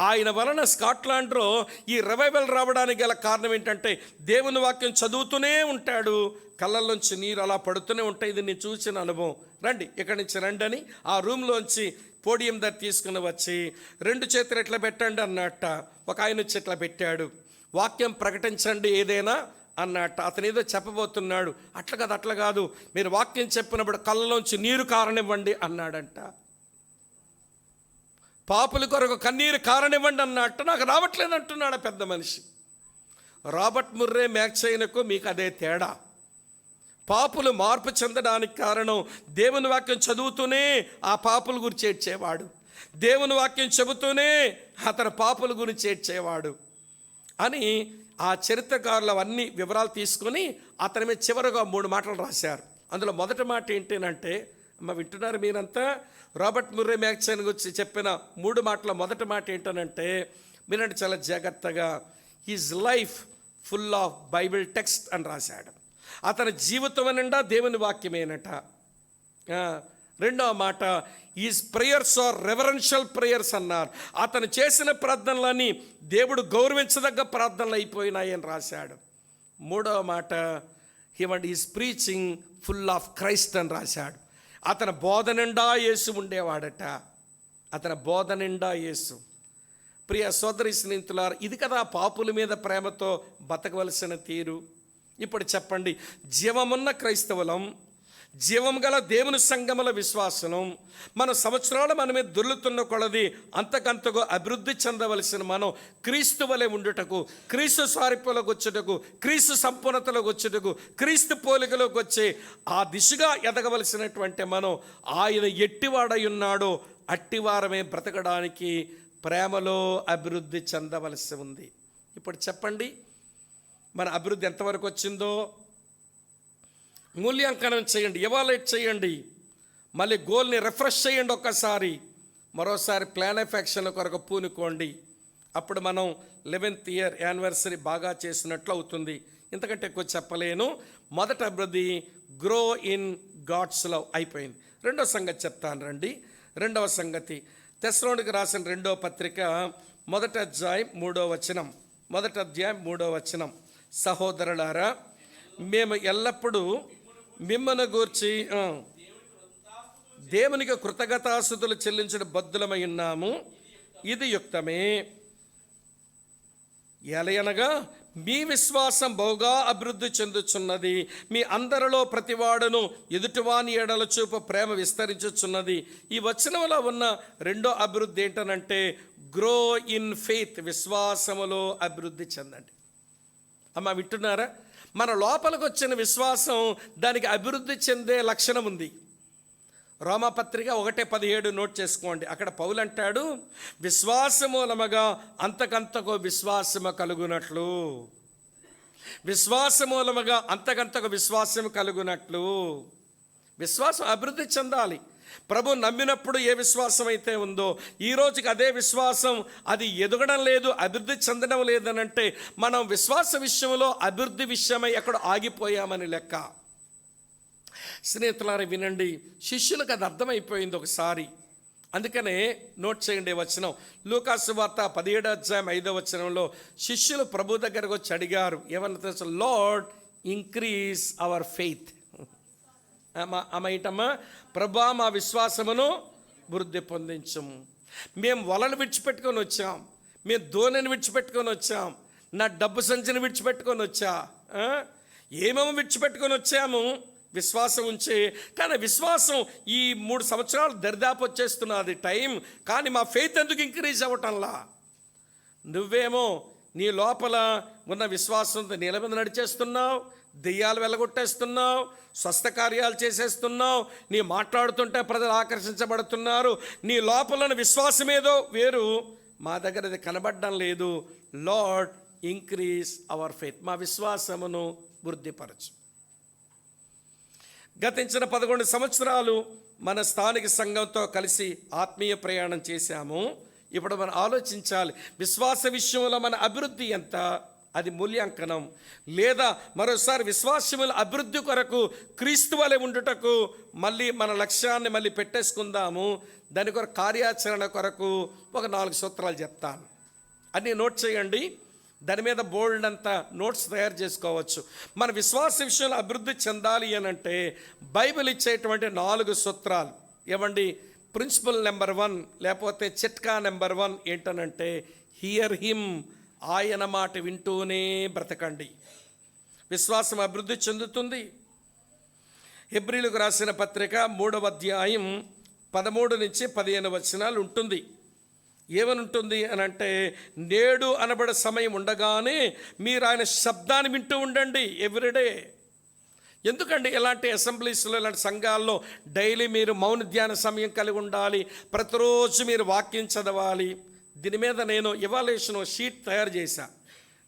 ఆయన వలన స్కాట్లాండ్లో ఈ రివైవల్ రావడానికి గల కారణం ఏంటంటే దేవుని వాక్యం చదువుతూనే ఉంటాడు, కళ్ళల్లోంచి నీరు అలా పడుతూనే ఉంటాయి. ఇది నేను చూసిన అనుభవం. రండి ఇక్కడి నుంచి రండి అని ఆ రూమ్లోంచి పోడియం దగ్గర తీసుకుని వచ్చి 2 చేతులు ఎట్లా పెట్టండి అన్నట్ట. ఒక ఆయన వచ్చి ఇట్లా పెట్టాడు. వాక్యం ప్రకటించండి ఏదైనా అన్నట్ట. అతను ఏదో చెప్పబోతున్నాడు. అట్లా కాదు మీరు వాక్యం చెప్పినప్పుడు కళ్ళలోంచి నీరు కారనివ్వండి అన్నాడంట. పాపుల కొరకు కన్నీరు కారనివ్వండి అన్నట్టు. నాకు రావట్లేదు అంటున్నాడు పెద్ద మనిషి. రాబర్ట్ ముర్రే మ్యాక్చైన్కు మీకు అదే తేడా. పాపులు మార్పు చెందడానికి కారణం దేవుని వాక్యం చదువుతూనే ఆ పాపుల గురించి ఏడ్చేవాడు, దేవుని వాక్యం చెబుతూనే అతని పాపుల గురించి ఏడ్చేవాడు అని ఆ చరిత్రకారులు అవన్నీ వివరాలు తీసుకొని అతని మీద చివరిగా 3 మాటలు రాశారు. అందులో మొదటి మాట ఏంటంటే, అమ్మ వింటున్నారు మీరంతా, రాబర్ట్ ముర్రే మ్యాక్చైన్ గురించి చెప్పిన 3 మాటల మొదటి మాట ఏంటనంటే మీరంటే చాలా జాగ్రత్తగా, his life full of Bible text అని రాశాడు. అతని జీవితం నిండా దేవుని వాక్యమేనట. రెండవ మాట, is prayers are reverential prayers అన్నారు. అతను చేసిన ప్రార్థనలని దేవుడు గౌరవించదగ్గ ప్రార్థనలు అయిపోయినాయి అని రాశాడు. మూడవ మాట, is preaching full of Christ అని రాశాడు. అతని బోధ నిండా యేసు ఉండేవాడట. అతని బోధ నిండా యేసు. ప్రియ సోదరి స్నేహితులారా, ఇది కదా పాపుల మీద ప్రేమతో బతకవలసిన తీరు. ఇప్పుడు చెప్పండి, జీవమున్న క్రైస్తవులం, జీవం గల దేవుని సంగముల విశ్వాసం మన సంవత్సరాలు మన మీద దొర్లుతున్న కొలది అంతకంతకు అభివృద్ధి చెందవలసిన మనం క్రీస్తు వలె ఉండుటకు, క్రీస్తు సారూప్యంలోకి వచ్చుటకు, క్రీస్తు సంపూర్ణతలోకి వచ్చుటకు, క్రీస్తు పోలికలోకి వచ్చే ఆ దిశగా ఎదగవలసినటువంటి మనం ఆయన ఎట్టివాడై ఉన్నాడో అట్టివారమే బ్రతకడానికి ప్రేమలో అభివృద్ధి చెందవలసి ఉంది. ఇప్పుడు చెప్పండి, మన అభివృద్ధి ఎంతవరకు వచ్చిందో మూల్యాంకనం చేయండి, ఎవాల్యుయేట్ చేయండి, మళ్ళీ గోల్ని రిఫ్రెష్ చేయండి ఒక్కసారి, మరోసారి ప్లాన్ ఆఫ్ యాక్షన్ కొరకు పూనుకోండి. అప్పుడు మనం 11th ఇయర్ యానివర్సరీ బాగా చేసినట్లు అవుతుంది. ఇంతకంటే ఎక్కువ చెప్పలేను. మొదట అభివృద్ధి గ్రో ఇన్ గాడ్స్ లవ్ అయిపోయింది. రెండవ సంగతి చెప్తాను రండి. రెండవ సంగతి తెస్సలోనికీయులకు రాసిన 2వ పత్రిక 1వ అధ్యాయం 3వ వచనం. 1వ అధ్యాయం 3వ వచనం. సహోదరులారా, మేము ఎల్లప్పుడూ మిమ్మల్ని గూర్చి దేవునికి కృతజ్ఞతాస్తుతులు చెల్లించిన బద్దులమై ఉన్నాము. ఇది యుక్తమే. ఎలయనగా మీ విశ్వాసం బహుగా అభివృద్ధి చెందుచున్నది, మీ అందరిలో ప్రతివాడును ఎదుటివాని ఎడల చూపు ప్రేమ విస్తరించుచున్నది. ఈ వచనంలో ఉన్న రెండో అభివృద్ధి ఏంటనంటే గ్రో ఇన్ ఫెయిత్, విశ్వాసములో అభివృద్ధి చెందండి. అమ్మ వింటున్నారా? మన లోపలికి వచ్చిన విశ్వాసం దానికి అభివృద్ధి చెందే లక్షణం ఉంది. రోమాపత్రిక 1:17 నోట్ చేసుకోండి. అక్కడ పౌలు అంటాడు, విశ్వాసమూలముగా అంతకంతకు విశ్వాసము కలుగునట్లు, విశ్వాసమూలముగా అంతకంతకు విశ్వాసము కలుగునట్లు. విశ్వాసం అభివృద్ధి చెందాలి. ప్రభు నమ్మినప్పుడు ఏ విశ్వాసం అయితే ఉందో ఈ రోజుకి అదే విశ్వాసం అది ఎదగడం లేదు, అభివృద్ధి చెందడం లేదనంటే మనం విశ్వాస విషయంలో అభివృద్ధి విషయమై ఎక్కడ ఆగిపోయామని లెక్క. స్నేహితులారా వినండి, శిష్యులకు అది అర్థమైపోయింది ఒకసారి. అందుకనే నోట్ చేయండి వచనం. లూకాసు వార్త 17వ అధ్యాయం 5వ వచనంలో శిష్యులు ప్రభు దగ్గరకు వచ్చి అడిగారు, ఏమన్నా తెలుసు? Lord increase our faith. అమ్మా ప్రభా, మా విశ్వాసమును వృద్ధి పొందించము. మేము వలను విడిచిపెట్టుకొని వచ్చాం, మేము ధోనిని విడిచిపెట్టుకొని వచ్చాం, నా డబ్బు సంచిని విడిచిపెట్టుకొని వచ్చా, ఏమేమో విడిచిపెట్టుకొని వచ్చాము విశ్వాసం ఉంచి. కానీ విశ్వాసం ఈ 3 సంవత్సరాలు దరిదాపు వచ్చేస్తున్నది టైం, కానీ మా ఫెయిత్ ఎందుకు ఇంక్రీజ్ అవ్వటంలా? నువ్వేమో నీ లోపల ఉన్న విశ్వాసంతో నీళ్ళ మీద నడిచేస్తున్నావు, దెయ్యాలు వెళ్ళగొట్టేస్తున్నావు, స్వస్థ కార్యాలు చేసేస్తున్నావు, నీ మాట్లాడుతుంటే ప్రజలు ఆకర్షించబడుతున్నారు. నీ లోపల విశ్వాసం ఏదో వేరు, మా దగ్గర అది కనబడడం లేదు. లార్డ్ ఇంక్రీజ్ అవర్ ఫెయిత్, మా విశ్వాసమును వృద్ధిపరచు. గతించిన 11 సంవత్సరాలు మన స్థానిక సంఘంతో కలిసి ఆత్మీయ ప్రయాణం చేశాము. ఇప్పుడు మనం ఆలోచించాలి, విశ్వాస విషయంలో మన అభివృద్ధి ఎంత, అది మూల్యాంకనం. లేదా మరోసారి విశ్వాసముల అభివృద్ధి కొరకు క్రీస్తు వలె ఉండుటకు మళ్ళీ మన లక్ష్యాన్ని మళ్ళీ పెట్టేసుకుందాము. దాని కొరకు కార్యాచరణ కొరకు ఒక 4 సూత్రాలు చెప్తాను, అన్నీ నోట్ చేయండి. దాని మీద బోల్డ్ అంతా నోట్స్ తయారు చేసుకోవచ్చు. మన విశ్వాస విషయంలో అభివృద్ధి చెందాలి అని అంటే బైబిల్ ఇచ్చేటువంటి 4 సూత్రాలు. ఏమండి? ప్రిన్సిపల్ నెంబర్ 1 లేకపోతే చిట్కా నెంబర్ 1 ఏంటనంటే హియర్ హిమ్, ఆయన మాట వింటూనే బ్రతకండి. విశ్వాసం అభివృద్ధి చెందుతుంది. హెబ్రీలకు రాసిన పత్రిక 3వ అధ్యాయం 13 నుంచి 15 వచనాలు ఉంటుంది. ఏమని ఉంటుంది అని అంటే, నేడు అనబడే సమయం ఉండగానే మీరు ఆయన శబ్దాన్ని వింటూ ఉండండి ఎవ్రీడే. ఎందుకండి ఇలాంటి అసెంబ్లీస్లో, ఇలాంటి సంఘాల్లో డైలీ మీరు మౌన ధ్యాన సమయం కలిగి ఉండాలి, ప్రతిరోజు మీరు వాక్యం చదవాలి. దీని మీద నేను ఇవాల్యుయేషన్ షీట్ తయారు చేశా.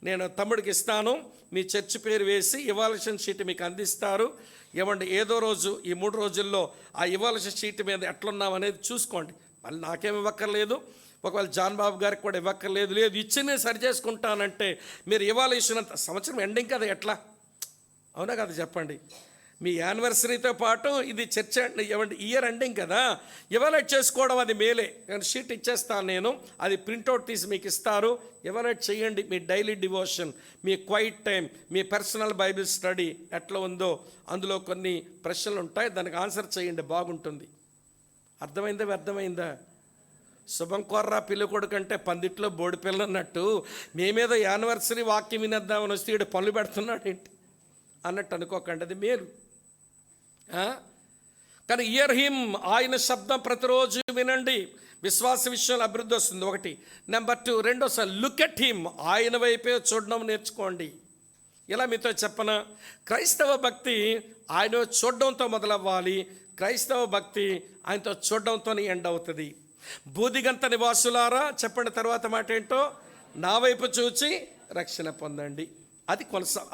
నేను తమ్ముడికి ఇస్తాను, మీ చర్చ్ పేరు వేసి ఇవాల్యుయేషన్ షీట్ మీకు అందిస్తారు. ఏమండి, ఏదో రోజు ఈ 3 రోజుల్లో ఆ ఇవాల్యుయేషన్ షీట్ మీద ఎట్లున్నాం అనేది చూసుకోండి. మళ్ళీ నాకేమి ఇవ్వక్కర్లేదు, ఒకవేళ జాన్ బాబు గారికి కూడా ఇవ్వక్కర్లేదు. లేదు ఇచ్చి నేను సరి చేసుకుంటానంటే మీరు ఇవాల్యుయేషన్ అంత సంవత్సరం ఎండింగ్ కదా, ఎట్లా? అవునా కదా చెప్పండి? మీ యానివర్సరీతో పాటు ఇది చర్చ ఏమంటే ఇయర్ ఎండింగ్ కదా, ఎవాల్యుయేట్ చేసుకోవడం అది మేలే. షీట్ ఇచ్చేస్తాను నేను, అది ప్రింట్అవుట్ తీసి మీకు ఇస్తారు. ఎవాల్యుయేట్ చేయండి. మీ డైలీ డివోషన్, మీ క్వైట్ టైం, మీ పర్సనల్ బైబిల్ స్టడీ ఎట్లా ఉందో అందులో కొన్ని ప్రశ్నలు ఉంటాయి, దానికి ఆన్సర్ చేయండి, బాగుంటుంది. అర్థమైందా? శుభం కోర్రా పిల్ల కొడుకంటే పందిట్లో బోడి పిల్ల అన్నట్టు మేమేదో యానివర్సరీ వాక్యం వినేద్దామని వస్తే ఈడు పనులు పెడుతున్నాడు ఏంటి అన్నట్టు అనుకోకండి, అది మేలు. కానీ ఇయర్ హిమ్, ఆయన శబ్దం ప్రతిరోజు వినండి. విశ్వాస విషయంలో అభివృద్ధి వస్తుంది, ఒకటి. నెంబర్ 2, రెండోసారి లుక్ ఎట్ హిమ్, ఆయన వైపే చూడడం నేర్చుకోండి. ఇలా మీతో చెప్పన, క్రైస్తవ భక్తి ఆయన చూడడంతో మొదలవ్వాలి. క్రైస్తవ భక్తి ఆయనతో చూడడంతో ఎండ్ అవుతుంది. బూదిగంత నివాసులారా చెప్పండి తర్వాత మాట ఏంటో, నా వైపు చూచి రక్షణ పొందండి. అది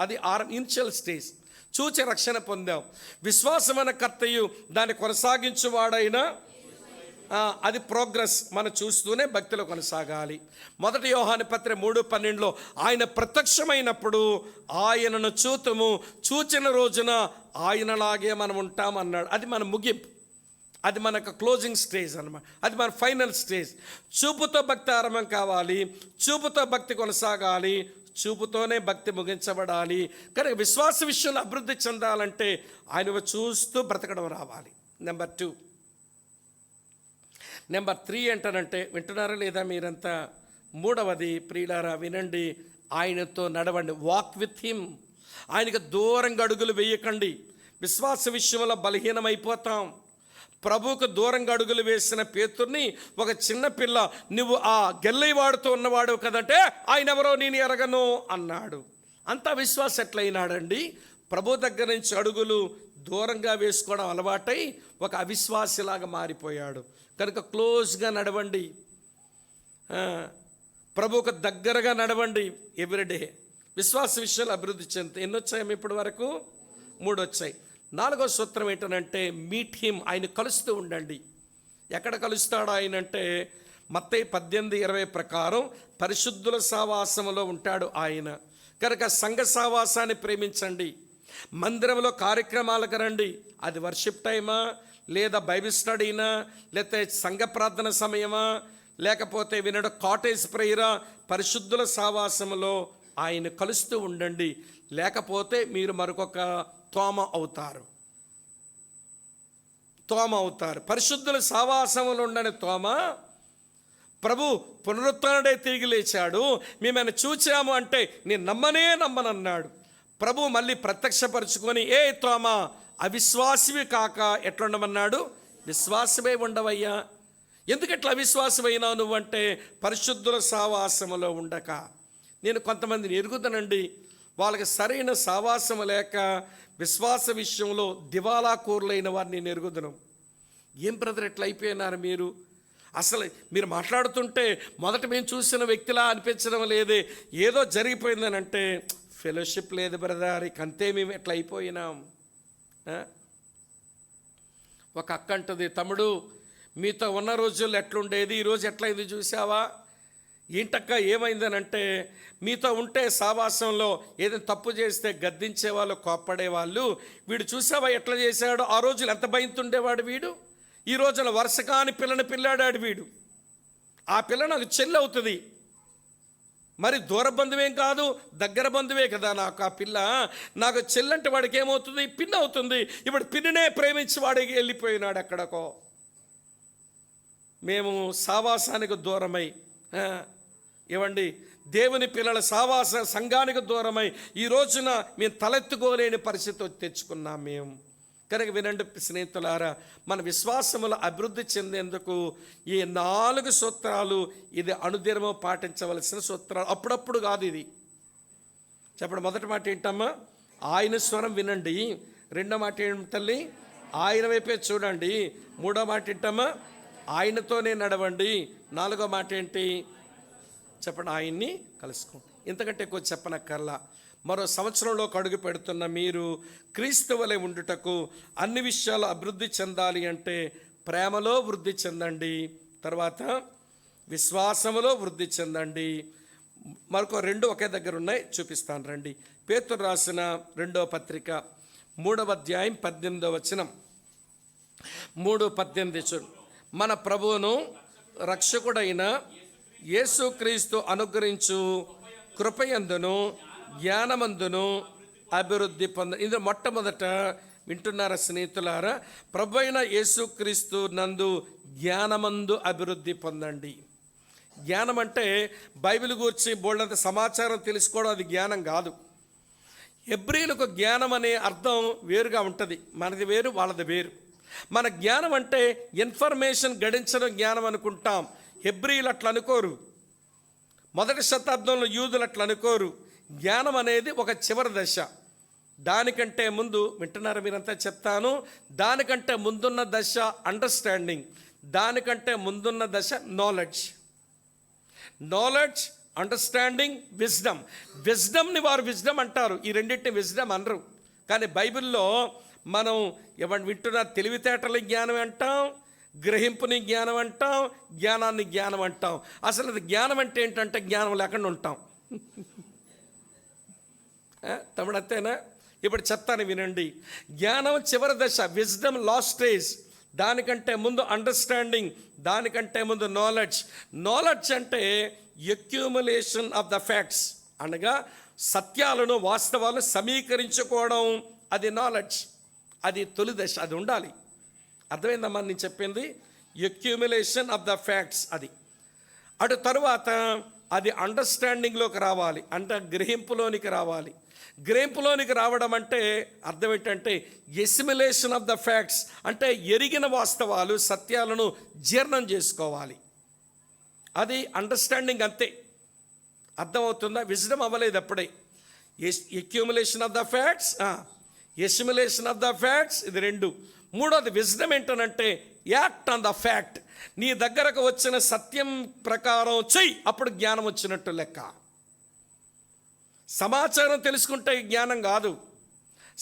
అది ఇనిషియల్ స్టేజ్. చూచి రక్షణ పొందాం. విశ్వాసమైన కర్తయు దాన్ని కొనసాగించువాడైనా, అది ప్రోగ్రెస్. మనం చూస్తూనే భక్తిలో కొనసాగాలి. 1 యోహాను పత్రిక 3:12 ఆయన ప్రత్యక్షమైనప్పుడు ఆయనను చూతుము, చూచిన రోజున ఆయనలాగే మనం ఉంటామన్నాడు. అది మన ముగింపు, అది మనకు క్లోజింగ్ స్టేజ్ అన్నమాట. అది మన ఫైనల్ స్టేజ్. చూపుతో భక్తి ఆరంభం కావాలి, చూపుతో భక్తి కొనసాగాలి, చూపుతోనే భక్తి ముగించబడాలి. కనుక విశ్వాస విషయంలో అభివృద్ధి చెందాలంటే ఆయన చూస్తూ బ్రతకడం రావాలి. నెంబర్ 2. నెంబర్ 3 ఏంటనంటే, వింటున్నారా లేదా మీరంతా? 3వది ప్రియులారా వినండి, ఆయనతో నడవండి. Walk with him. ఆయనకు దూరంగా అడుగులు వేయకండి. విశ్వాస విషయంలో బలహీనమైపోతాం. ప్రభువుకు దూరంగా అడుగులు వేసిన పేతుర్ని ఒక చిన్న పిల్ల, నువ్వు ఆ గెల్లైవాడుతో ఉన్నవాడు కదంటే, ఆయన ఎవరో నేను ఎరగను అన్నాడు. అంత విశ్వాసం ఎట్లయినాడండి? ప్రభు దగ్గర నుంచి అడుగులు దూరంగా వేసుకోవడం అలవాటై ఒక అవిశ్వాసిలాగా మారిపోయాడు. కనుక క్లోజ్గా నడవండి, ప్రభువుకు దగ్గరగా నడవండి ఎవ్రీడే. విశ్వాస విషయాలు అభివృద్ధి చెందుతాయి. ఎన్ని వచ్చాయి ఇప్పటి వరకు? 3 వచ్చాయి. 4వ సూత్రం ఏంటనంటే, మీట్ హిమ్. ఆయన కలుస్తూ ఉండండి. ఎక్కడ కలుస్తాడు ఆయన అంటే, మత్తయి 18:20 ప్రకారం పరిశుద్ధుల సహవాసములో ఉంటాడు ఆయన. కనుక సంఘ సహవాసాన్ని ప్రేమించండి. మందిరంలో కార్యక్రమాలకు రండి. అది వర్షిప్ టైమా, లేదా బైబిల్ స్టడీనా, లేకపోతే సంఘ ప్రార్థన సమయమా, లేకపోతే వినడం కాటేజ్ ప్రేయరా, పరిశుద్ధుల సహవాసములో ఆయన కలుస్తూ ఉండండి. లేకపోతే మీరు మరొక తోమ అవుతారు. పరిశుద్ధుల సహవాసములో ఉండని తోమ, ప్రభు పునరుత్థానుడై తిరిగి లేచాడు, మేమైనా చూచాము అంటే నేను నమ్మనన్నాడు. ప్రభు మళ్ళీ ప్రత్యక్షపరుచుకొని, ఏ తోమ, అవిశ్వాసివి కాక ఎట్లుండమన్నాడు? విశ్వాసమే ఉండవయ్యా. ఎందుకట్లా అవిశ్వాసమైనావు నువ్వంటే, పరిశుద్ధుల సహవాసములో ఉండక. నేను కొంతమందిని ఎరుగుతానండి, వాళ్ళకి సరైన సహవాసము లేక విశ్వాస విషయంలో దివాలా కోరులైన వారిని నేను ఎరుగుదను. ఏం బ్రదర్ ఎట్లా అయిపోయినారు మీరు? అసలు మీరు మాట్లాడుతుంటే మొదట మేము చూసిన వ్యక్తిలా అనిపించడం లేదే, ఏదో జరిగిపోయిందని అంటే, ఫెలోషిప్ లేదు బ్రదర్, ఇక అంతే, మేము ఎట్లా అయిపోయినాం. ఒక అక్క అంటుంది, తమ్ముడు మీతో ఉన్న రోజుల్లో ఎట్లుండేది, ఈరోజు ఎట్లయింది చూసావా? ఏంటక్క ఏమైందనంటే, మీతో ఉంటే సావాసంలో ఏదైనా తప్పు చేస్తే గద్దించేవాళ్ళు, కోప్పడేవాళ్ళు. వీడు చూసావా ఎట్లా చేశాడు? ఆ రోజులు ఎంత భయంతుండేవాడు వీడు. ఈ రోజున వరుస కాని పిల్లని పిల్లాడాడు వీడు. ఆ పిల్ల నాకు చెల్లి అవుతుంది, మరి దూర బంధువేం కాదు, దగ్గర బంధువే కదా నాకు ఆ పిల్ల. నాకు చెల్లంటే వాడికి ఏమవుతుంది? పిన్ అవుతుంది. ఇప్పుడు పిన్నినే ప్రేమించి వాడికి వెళ్ళిపోయినాడు ఎక్కడికో. మేము సావాసానికి దూరమై, ఏవండి, దేవుని పిల్లల సంఘానికి దూరమై ఈ రోజున మేము తలెత్తుకోలేని పరిస్థితి తెచ్చుకున్నాం మేము. కనుక వినండి స్నేహితులారా, మన విశ్వాసముల అభివృద్ధి చెందేందుకు ఈ 4 సూత్రాలు, ఇది అనుదినము పాటించవలసిన సూత్రాలు. అప్పుడప్పుడు కాదు ఇది. చెప్పండి. మొదటి మాట ఏంటమ్మా? ఆయన స్వరం వినండి. రెండో మాట ఏంటి తల్లి? ఆయన వైపే చూడండి. మూడో మాట ఏంటమ్మా? ఆయనతోనే నడవండి. 4వ మాట ఏంటి చెప్పండి? ఆయన్ని కలుసుకోండి. ఇంతకంటే ఎక్కువ చెప్పనక్కర్లా. మరో సంవత్సరంలో అడుగు పెడుతున్న మీరు క్రీస్తు వలె ఉండుటకు అన్ని విషయాలు అభివృద్ధి చెందాలి అంటే ప్రేమలో వృద్ధి చెందండి, తర్వాత విశ్వాసములో వృద్ధి చెందండి. మరొక 2 ఒకే దగ్గర ఉన్నాయి, చూపిస్తాను రండి. పేతురు రాసిన 2వ పత్రిక 3వ అధ్యాయం 18వ వచనం. 3:18 మన ప్రభువును రక్షకుడైన యేసుక్రీస్తు అనుగ్రహించు కృపయందును జ్ఞానమందును అభివృద్ధి ఇందులో మొట్టమొదట వింటున్నారా స్నేహితులారా? ప్రభు అయిన యేసుక్రీస్తు నందు జ్ఞానమందు అభివృద్ధి పొందండి. జ్ఞానం అంటే బైబిల్ గురించి బోల్డంత సమాచారం తెలుసుకోవడం, అది జ్ఞానం కాదు. హెబ్రీలకు జ్ఞానం అనే అర్థం వేరుగా ఉంటుంది. మనది వేరు, వాళ్ళది వేరు. మన జ్ఞానం అంటే ఇన్ఫర్మేషన్ గడించడం జ్ఞానం అనుకుంటాం. హెబ్రీలు అట్లా అనుకోరు, మొదటి శతాబ్దంలో యూదులు అట్లా అనుకోరు. జ్ఞానం అనేది ఒక చివరి దశ. దానికంటే ముందు, వింటున్నారా మీరంతా చెప్తాను, దానికంటే ముందున్న దశ అండర్స్టాండింగ్, దానికంటే ముందున్న దశ నాలెడ్జ్. అండర్స్టాండింగ్, విజ్డమ్ని వారు విజ్డమ్ అంటారు, ఈ రెండింటిని విజ్డమ్ అనరు. కానీ బైబిల్లో మనం ఎవరిని వింటున్నా తెలివితేటల జ్ఞానం అంటాం, గ్రహింపుని జ్ఞానం అంటాం, జ్ఞానాన్ని జ్ఞానం అంటాం. అసలు అది జ్ఞానం అంటే ఏంటంటే జ్ఞానం లేకుండా ఉంటాం. తమ్ముడు అంతేనా? ఇప్పుడు చెప్తాను వినండి. జ్ఞానం చివరి దశ, విజ్డమ్ లాస్ట్ స్టేజ్. దానికంటే ముందు అండర్స్టాండింగ్, దానికంటే ముందు నాలెడ్జ్ అంటే అక్యూములేషన్ ఆఫ్ ద ఫ్యాక్ట్స్, అనగా సత్యాలను వాస్తవాలను సమీకరించుకోవడం, అది నాలెడ్జ్. అది తొలి దశ, అది ఉండాలి. అర్థమైందమ్మా నేను చెప్పింది? Accumulation of the facts. అది అటు తరువాత అది అండర్స్టాండింగ్లోకి రావాలి, అంటే గ్రహింపులోనికి రావాలి. గ్రహింపులోనికి రావడం అంటే అర్థం ఏంటంటే ఎసిమిలేషన్ ఆఫ్ ద ఫ్యాక్ట్స్, అంటే ఎరిగిన వాస్తవాలు సత్యాలను జీర్ణం చేసుకోవాలి. అది అండర్స్టాండింగ్, అంతే. అర్థమవుతుందా? విజ్డమ్ అవ్వలేదు అప్పుడే. Accumulation of the facts, assimilation of the facts, ఇది రెండు. మూడోది విజ్డమ్ ఏంటనంటే యాక్ట్ ఆన్ ద ఫ్యాక్ట్. నీ దగ్గరకు వచ్చిన సత్యం ప్రకారం చెయ్యి, అప్పుడు జ్ఞానం వచ్చినట్టు లెక్క. సమాచారం తెలుసుకుంటే జ్ఞానం కాదు,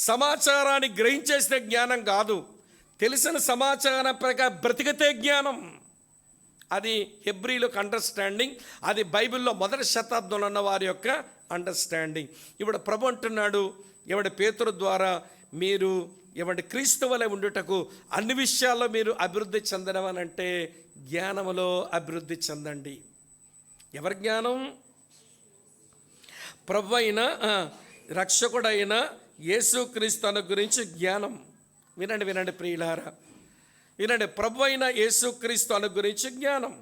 సమాచారాన్ని గ్రహించేస్తే జ్ఞానం కాదు, తెలిసిన సమాచారం ప్రకారం బ్రతికితే జ్ఞానం. అది హెబ్రీలకు అండర్స్టాండింగ్, అది బైబిల్లో మొదటి శతాబ్దంలో ఉన్న వారి యొక్క అండర్స్టాండింగ్. ఇప్పుడు ప్రభు అంటున్నాడు, ఎవడి పేతురు ద్వారా మీరు ఎవడి క్రీస్తు వలె ఉండుటకు అన్ని విషయాల్లో మీరు అభివృద్ధి చెందడమనంటే జ్ఞానములో అభివృద్ధి చెందండి. ఎవరి జ్ఞానం? ప్రభు అయిన రక్షకుడైన యేసుక్రీస్తు గురించి జ్ఞానం. వినండి ప్రియులారా, వినండి. ప్రభు అయిన యేసుక్రీస్తు గురించి జ్ఞానం.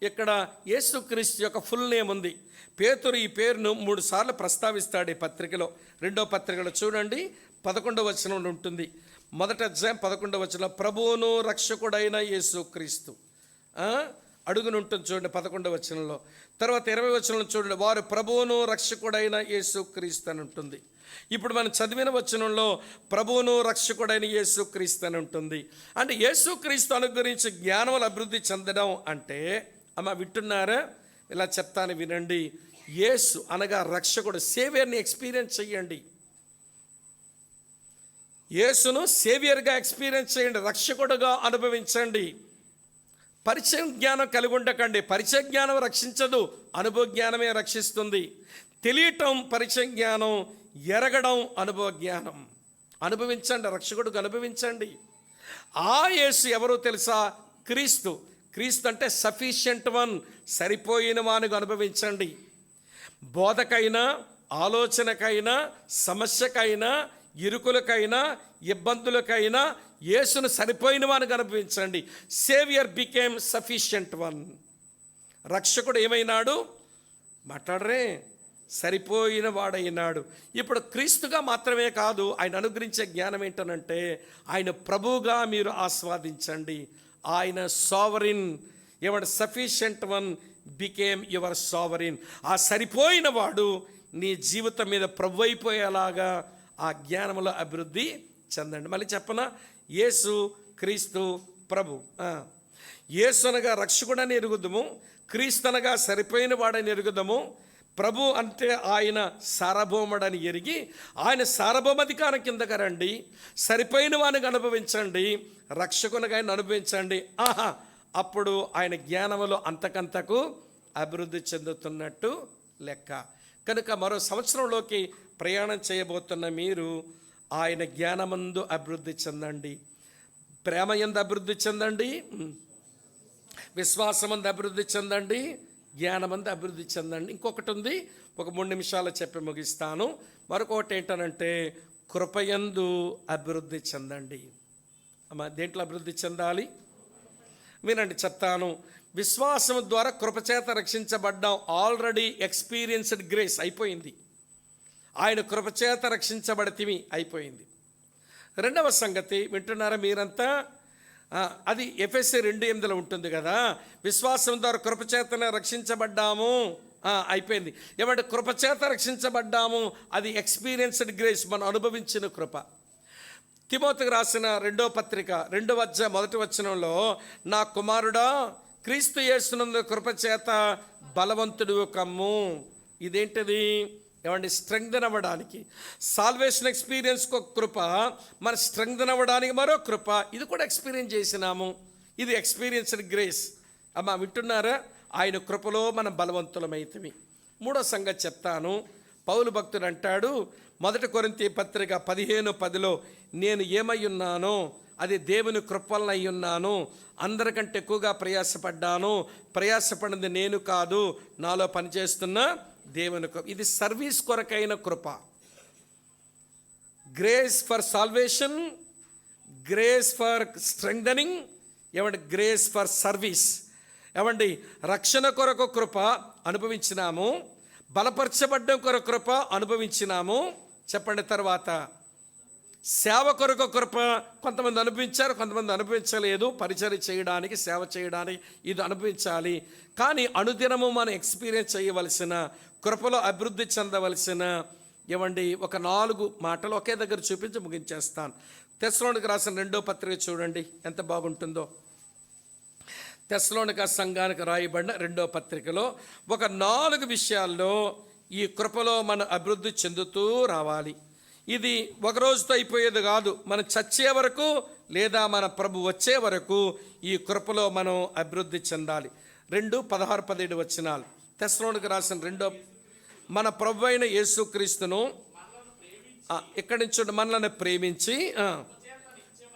ఇక్కడ యేసుక్రీస్తు యొక్క ఫుల్ నేమ్ ఉంది. పేతురు ఈ పేరును 3 సార్లు ప్రస్తావిస్తాడు ఈ పత్రికలో. 2వ పత్రికలో చూడండి, 11వ వచనంలో ఉంటుంది. మొదటి అధ్యాయం 11వ వచనం, ప్రభువును రక్షకుడైన యేసుక్రీస్తు అడుగునుంటుంది చూడండి 11వ వచనంలో. తర్వాత 20వ వచనంలో చూడండి, వారు ప్రభువును రక్షకుడైన యేసుక్రీస్తు అని ఉంటుంది. ఇప్పుడు మనం చదివిన వచనంలో ప్రభువును రక్షకుడైన యేసుక్రీస్తు అని ఉంటుంది. అంటే యేసుక్రీస్తు గురించి జ్ఞానములు అభివృద్ధి చెందడం అంటే, అమ్మ వింటున్నారా? ఇలా చెప్తాను వినండి. యేసు అనగా రక్షకుడు, సేవియర్ని ఎక్స్పీరియన్స్ చేయండి. యేసును సేవియర్గా ఎక్స్పీరియన్స్ చేయండి, రక్షకుడుగా అనుభవించండి. పరిచయం జ్ఞానం కలిగి ఉండకండి. పరిచయ జ్ఞానం రక్షించదు, అనుభవ జ్ఞానమే రక్షిస్తుంది. తెలియటం పరిచయ జ్ఞానం, ఎరగడం అనుభవ జ్ఞానం. అనుభవించండి, రక్షకుడికి అనుభవించండి. ఆ యేసు ఎవరో తెలుసా? క్రీస్తు. క్రీస్తు అంటే సఫిషియంట్ వన్, సరిపోయిన వానికి అనుభవించండి. బోధకైనా, ఆలోచనకైనా, సమస్యకైనా, ఇరుకులకైనా, ఇబ్బందులకైనా యేసును సరిపోయిన వానికి అనుభవించండి. Saviour became sufficient one. రక్షకుడు ఏమైనాడు? మాట్లాడరే, సరిపోయిన వాడైనాడు. ఇప్పుడు క్రీస్తుగా మాత్రమే కాదు, ఆయన అనుగ్రహించే జ్ఞానం ఏంటనంటే ఆయన ప్రభువుగా మీరు ఆస్వాదించండి. ఆయన sovereign, your sufficient one became your sovereign. ఆ సరిపోయిన వాడు నీ జీవితం మీద ప్రభు అయిపోయేలాగా ఆ జ్ఞానంలో అభివృద్ధి చెందండి. మళ్ళీ చెప్పనా? యేసు క్రీస్తు ప్రభు. యేసు అనగా రక్షకుడని ఎరుగుదము, క్రీస్తు అనగా సరిపోయిన వాడని ఎరుగుదము. ప్రభు అంటే ఆయన సార్వభౌముడని ఎరిగి ఆయన సార్వభౌమాధికారం కిందకి రండి, సరిపోయిన వానికి అనుభవించండి, రక్షకునిగా ఆయన అనుభవించండి. అప్పుడు ఆయన జ్ఞానములో అంతకంతకు అభివృద్ధి చెందుతున్నట్టు లెక్క. కనుక మరో సంవత్సరంలోకి ప్రయాణం చేయబోతున్న మీరు ఆయన జ్ఞానమందు అభివృద్ధి చెందండి, ప్రేమ యందు అభివృద్ధి చెందండి, విశ్వాసమందు అభివృద్ధి చెందండి, జ్ఞానమందు అభివృద్ధి చెందండి. ఇంకొకటి ఉంది, ఒక 3 నిమిషాలు చెప్పి ముగిస్తాను. మరొకటి ఏంటనంటే కృపయందు అభివృద్ధి చెందండి. అమ్మ దేంట్లో అభివృద్ధి చెందాలి? వినండి చెప్తాను. విశ్వాసం ద్వారా కృపచేత రక్షించబడ్డాం. ఆల్రెడీ ఎక్స్పీరియన్స్డ్ గ్రేస్ అయిపోయింది. ఆయన కృపచేత రక్షించబడితివి అయిపోయింది. రెండవ సంగతి వింటున్నారా మీరంతా? అది ఎఫెసీ 2:8 ఉంటుంది కదా, విశ్వాసం ద్వారా కృపచేతనే రక్షించబడ్డాము. అయిపోయింది. ఏమంటే కృపచేత రక్షించబడ్డాము, అది ఎక్స్పీరియన్స్డ్ గ్రేస్, మనం అనుభవించిన కృప. తిమోతికి రాసిన 2వ పత్రిక 2వ అధ్యాయం 1వ వచనంలో, నా కుమారుడా క్రీస్తు యేసునందు కృపచేత బలవంతుడు కమ్ము. ఇదేంటిది? ఏమండి, స్ట్రెంగ్థెన్ అవ్వడానికి. సాల్వేషన్ ఎక్స్పీరియన్స్కి ఒక కృప, మన స్ట్రెంగ్థెన్ అవ్వడానికి మరో కృప. ఇది కూడా ఎక్స్పీరియన్స్ చేసినాము. ఇది ఎక్స్పీరియన్స్డ్ గ్రేస్. అమ్మా వింటున్నారా? ఆయన కృపలో మనం బలవంతులమైతిమి. మూడో సంగతి చెప్తాను. పౌలు భక్తుడు అంటాడు 1 కొరింథీ పత్రిక 15:10లో, నేను ఏమై ఉన్నానో అది దేవుని కృపలన అయి ఉన్నాను. అందరికంటే ఎక్కువగా ప్రయాసపడ్డాను. ప్రయాసపడింది నేను కాదు, నాలో పనిచేస్తున్న దేవుని కృప. ఇది సర్వీస్ కొరకైన కృప. Grace for salvation, grace for strengthening, ఏమంటే గ్రేస్ ఫర్ సర్వీస్. ఏమండి, రక్షణ కొరకు కృప అనుభవించినాము, బలపరచబడ్డం కొరకు కృప అనుభవించినాము. చెప్పండి. తర్వాత సేవ కొరకు కృప కొంతమంది అనుభవించారు, కొంతమంది అనుభవించలేదు. పరిచర్య చేయడానికి, సేవ చేయడానికి ఇది అనుభవించాలి. కానీ అనుదినము మనం ఎక్స్పీరియన్స్ చేయవలసిన, కృపలో అభివృద్ధి చెందవలసిన ఏమండి ఒక 4 మాటలు ఒకే దగ్గర చూపించి ముగించేస్తాను. తెస్సలోనికీ రాసిన 2వ పత్రిక చూడండి ఎంత బాగుంటుందో. తెస్సలోనిక సంఘానికి రాయబడిన 2వ పత్రికలో ఒక 4 విషయాల్లో ఈ కృపలో మనం అభివృద్ధి చెందుతూ రావాలి. ఇది ఒక రోజుతో అయిపోయేది కాదు. మనం చచ్చే వరకు లేదా మన ప్రభు వచ్చే వరకు ఈ కృపలో మనం అభివృద్ధి చెందాలి. 2:16-17 వచనాలు. తెస్సలోనికీ రాసిన 2వ, మన ప్రభు అయిన యేసుక్రీస్తును ఇక్కడి నుంచి మనల్ని ప్రేమించి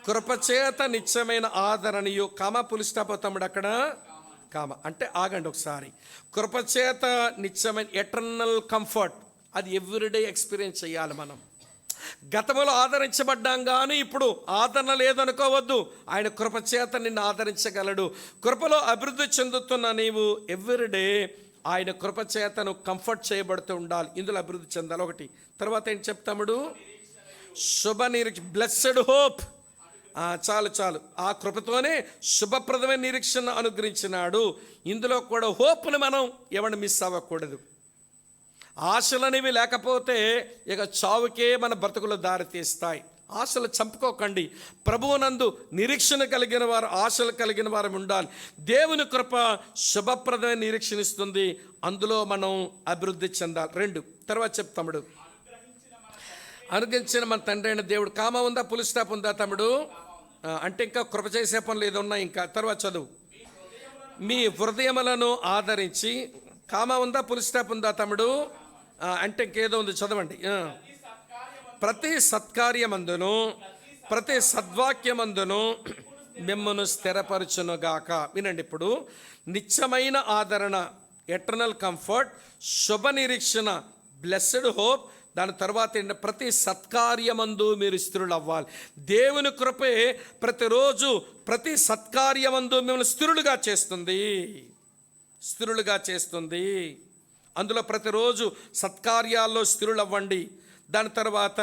కృపచేత నిత్యమైన ఆదరణీయు, పులి స్టాప్ తమ్ముడు అక్కడ అంటే ఆగండి ఒకసారి. కృపచేత నిత్యమైన ఎటర్నల్ కంఫర్ట్, అది ఎవ్రీడే ఎక్స్పీరియన్స్ చేయాలి మనం. గతంలో ఆదరించబడ్డాం కానీ ఇప్పుడు ఆదరణ లేదనుకోవద్దు. ఆయన కృపచేత నిన్ను ఆదరించగలడు. కృపలో అభివృద్ధి చెందుతున్న నీవు ఎవ్రీడే ఆయన కృపచేతను కంఫర్ట్ చేయబడుతూ ఉండాలి. ఇందులో అభివృద్ధి చెందాలి. ఒకటి. తర్వాత ఏం చెప్తాముడు? శుభ నిరీక్ష, బ్లెస్సెడ్ హోప్. చాలు. ఆ కృపతోనే శుభప్రదమైన నిరీక్షణ అనుగ్రహించినాడు. ఇందులో కూడా హోప్ని మనం ఎవరిని మిస్ అవ్వకూడదు. ఆశలనేవి లేకపోతే ఇక చావుకే మన బ్రతుకులు దారితీస్తాయి. ఆశలు చంపుకోకండి. ప్రభువునందు నిరీక్షణ కలిగిన వారు, ఆశలు కలిగిన వారు ఉండాలి. దేవుని కృప శుభప్రదమైన నిరీక్షణ ఇస్తుంది. అందులో మనం అభివృద్ధి చెందాలి. 2. తర్వాత చెప్తాముడు, అనుగ్రహించిన మన తండ్రి అయిన దేవుడు. ఉందా? పులి స్టాప్ ఉందా తమ్ముడు? అంటే ఇంకా కృప చేసే పనులు ఏదో ఉన్నాయి. ఇంకా తర్వాత చదువు. మీ హృదయములను ఆదరించి. ఉందా? పులి స్టాప్ ఉందా తమ్ముడు? అంటే ఇంకేదో ఉంది, చదవండి. ప్రతి సత్కార్యమందును ప్రతి సద్వాక్యమందును మిమ్మను స్థిరపరచునుగాక. వినండి ఇప్పుడు. నిత్యమైన ఆదరణ, ఎటర్నల్ కంఫర్ట్, శుభ నిరీక్షణ, బ్లెస్సెడ్ హోప్. దాని తర్వాత ఏంటంటే ప్రతి సత్కార్యమందు మీరు స్థిరులు అవ్వాలి. దేవుని కృపే ప్రతిరోజు ప్రతి సత్కార్యమందు మిమ్మల్ని స్థిరులుగా చేస్తుంది. అందులో ప్రతిరోజు సత్కార్యాల్లో స్థిరులు అవ్వండి. దాని తర్వాత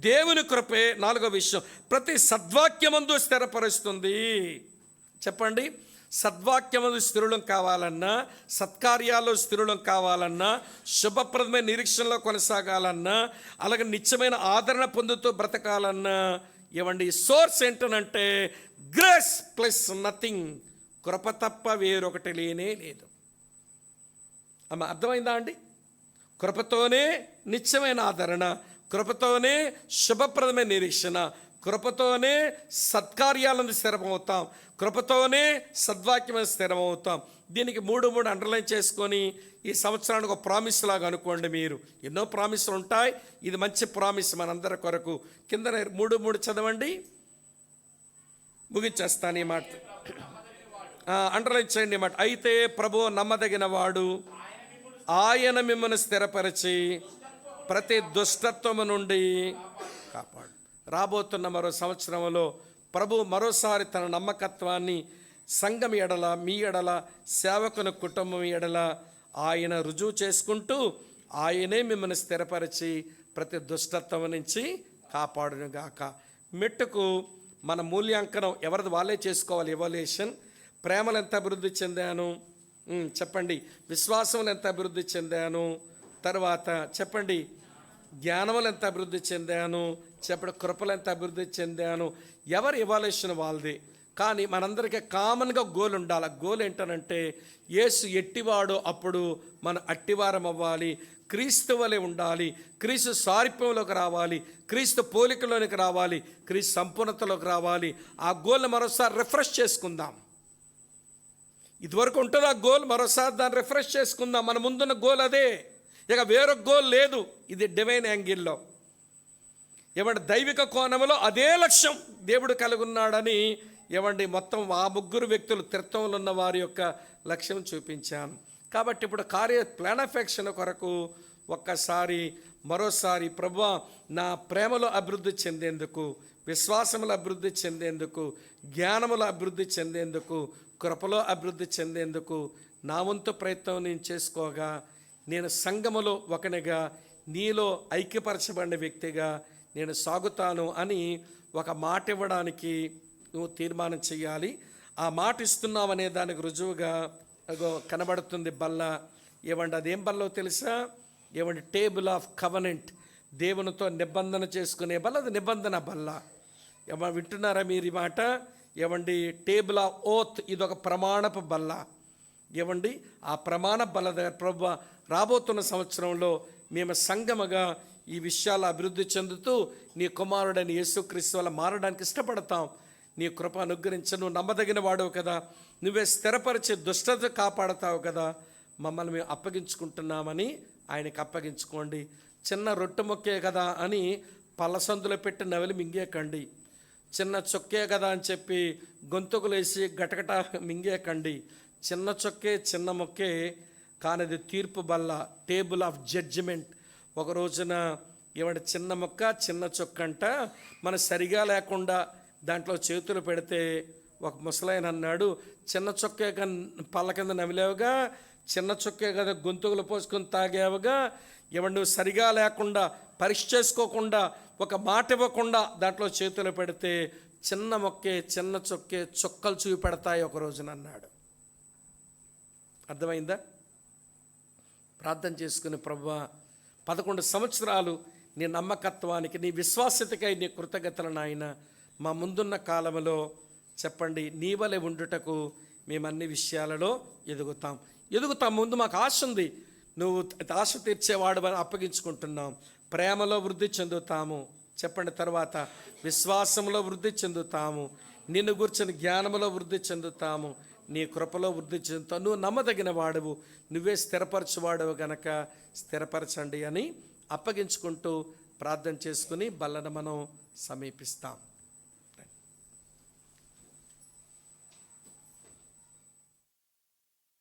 దేవుని కృపే 4వ విషయం, ప్రతి సద్వాక్యమందు స్థిరపరుస్తుంది. చెప్పండి. సద్వాక్యమందు స్థిరులం కావాలన్నా, సత్కార్యాల్లో స్థిరులం కావాలన్నా, శుభప్రదమైన నిరీక్షణలో కొనసాగాలన్నా, అలాగే నిత్యమైన ఆదరణ పొందుతూ బ్రతకాలన్నా ఏమండి సోర్స్ ఏంటనంటే గ్రేస్ ప్లస్ నథింగ్. కృప తప్ప వేరొకటి లేనే లేదు. అర్థమైందా అండి? కృపతోనే నిత్యమైన ఆదరణ, కృపతోనే శుభప్రదమైన నిరీక్షణ, కృపతోనే సత్కార్యాలను స్థిరమవుతాం, కృపతోనే సద్వాక్యమైన స్థిరమవుతాం. దీనికి 3 అండర్లైన్ చేసుకొని ఈ సంవత్సరానికి ఒక ప్రామిస్ లాగా అనుకోండి. మీరు ఎన్నో ప్రామిస్లు ఉంటాయి, ఇది మంచి ప్రామిస్ మనందరి కొరకు. కింద 3 చదవండి, ముగించేస్తాను ఈ మాట. అండర్లైన్ చేయండి ఈ మాట. అయితే ప్రభువు నమ్మదగిన వాడు, ఆయన మిమ్మల్ని స్థిరపరిచి ప్రతి దుష్టత్వము నుండి కాపాడు. రాబోతున్న మరో సంవత్సరంలో ప్రభు మరోసారి తన నమ్మకత్వాన్ని సంఘం ఎడల, మీ ఎడల, సేవకుని కుటుంబం ఎడల ఆయన రుజువు చేసుకుంటూ ఆయనే మిమ్మల్ని స్థిరపరిచి ప్రతి దుష్టత్వం నుంచి కాపాడునుగాక. మెట్టుకు మన మూల్యాంకనం ఎవరిది వాళ్ళే చేసుకోవాలి. ఎవాల్యుయేషన్. ప్రేమలు ఎంత అభివృద్ధి చెందాను చెప్పండి. విశ్వాసంలో ఎంత అభివృద్ధి చెందాను. తర్వాత చెప్పండి జ్ఞానములు ఎంత అభివృద్ధి చెందాను. చెప్పండి కృపలు ఎంత అభివృద్ధి చెందాను. ఎవరి ఎవాల్యుయేషన్ వాళ్ళది. కానీ మనందరికీ కామన్గా గోల్ ఉండాలి. గోల్ ఏంటనంటే యేసు ఎట్టివాడో అప్పుడు మనం అట్టివారం అవ్వాలి. క్రీస్తు వలె ఉండాలి. క్రీస్తు సారూప్యంలోకి రావాలి. క్రీస్తు పోలికలోనికి రావాలి. క్రీస్తు సంపూర్ణతలోకి రావాలి. ఆ గోల్ని మరోసారి రిఫ్రెష్ చేసుకుందాం. ఇదివరకు ఉంటుంది ఆ గోల్, మరోసారి దాన్ని రిఫ్రెష్ చేసుకుందాం. మన ముందున్న గోల్ అదే, ఇక వేరొక గోల్ లేదు. ఇది డివైన్ యాంగిల్లో ఏమంటే దైవిక కోణంలో అదే లక్ష్యం దేవుడు కలిగి ఉన్నాడని ఏమండి మొత్తం ఆ ముగ్గురు వ్యక్తులు త్రిత్వంలో ఉన్న వారి యొక్క లక్ష్యం చూపించాను. కాబట్టి ఇప్పుడు ప్లాన్ ఆఫ్ యాక్షన్ కొరకు ఒక్కసారి మరోసారి ప్రభువా నా ప్రేమలో అభివృద్ధి చెందేందుకు, విశ్వాసములో అభివృద్ధి చెందేందుకు, జ్ఞానములో అభివృద్ధి చెందేందుకు, కృపలో అభివృద్ధి చెందేందుకు నా వంతు ప్రయత్నం నేను చేసుకోగా, నేను సంఘములో ఒకనిగా నీలో ఐక్యపరచబడిన వ్యక్తిగా నేను సాగుతాను అని ఒక మాట ఇవ్వడానికి నువ్వు తీర్మానం చేయాలి. ఆ మాట ఇస్తున్నావు అనే దానికి రుజువుగా కనబడుతుంది బల్ల. ఏమండి అదేం బల్లో తెలుసా? ఏమండి టేబుల్ ఆఫ్ కవనెంట్, దేవునితో నిబంధన చేసుకునే బల్ల. అది నిబంధన బల్ల. వింటున్నారా మీరు ఈ మాట? ఏమండి టేబుల్ ఆఫ్ ఓత్, ఇదొక ప్రమాణపు బల్ల. ఏమండి ఆ ప్రమాణ బల్ల దగ్గర ప్రభువా రాబోతున్న సంవత్సరంలో మేము సంఘముగా ఈ విషయాలు అభివృద్ధి చెందుతూ నీ కుమారుడని యేసుక్రీస్తు వల్ల మారడానికి ఇష్టపడతాం. నీ కృప అనుగ్రహించు. నువ్వు నమ్మదగిన వాడవు కదా, నువ్వే స్థిరపరిచే దుష్టత కాపాడతావు కదా, మమ్మల్ని మేము అప్పగించుకుంటున్నామని ఆయనకి అప్పగించుకోండి. చిన్న రొట్టె మొక్కే కదా అని పళ్ళసందులో పెట్టి నవిలి మింగేకండి. చిన్న చొక్కే కదా అని చెప్పి గొంతుకులేసి గటగట మింగేకండి. చిన్న చొక్కే చిన్న మొక్కే, కానీ అది తీర్పు బల్ల, టేబుల్ ఆఫ్ జడ్జిమెంట్. ఒక రోజున ఏమంటే చిన్న మొక్క చిన్న చొక్కంట మన సరిగా లేకుండా దాంట్లో చేతులు పెడితే ఒక ముసలాయన అన్నాడు, చిన్న చొక్కే పళ్ళ కింద నమిలేవుగా, చిన్న చొక్కే కదా గొంతుకులు పోసుకొని తాగేవుగా, ఏమంటే నువ్వు సరిగా లేకుండా పరీక్ష చేసుకోకుండా ఒక మాట ఇవ్వకుండా దాంట్లో చేతులు పెడితే చిన్న మొక్కే చిన్న చొక్కే చొక్కలు చూపెడతాయి ఒక రోజున అన్నాడు. అర్థమైందా? ప్రార్థన చేసుకుని ప్రభువా 11 సంవత్సరాలు నీ నమ్మకత్వానికి, నీ విశ్వాస్యతకై నీ కృతజ్ఞతలు నాయన మా ముందున్న కాలంలో చెప్పండి నీ వలె ఉండుటకు మేము అన్ని విషయాలలో ఎదుగుతాం. ముందు మాకు ఆశ ఉంది, నువ్వు ఆశ తీర్చేవాడు అని అప్పగించుకుంటున్నాం. ప్రేమలో వృద్ధి చెందుతాము చెప్పండి. తర్వాత విశ్వాసంలో వృద్ధి చెందుతాము, నిన్ను గుర్చిన జ్ఞానంలో వృద్ధి చెందుతాము, నీ కృపలో వృద్ధి చెందుతావు. నువ్వు నమ్మదగిన వాడవు, నువ్వే స్థిరపరచువాడవు గనక స్థిరపరచండి అని అప్పగించుకుంటూ ప్రార్థన చేసుకుని బల్లను మనం సమీపిస్తాం.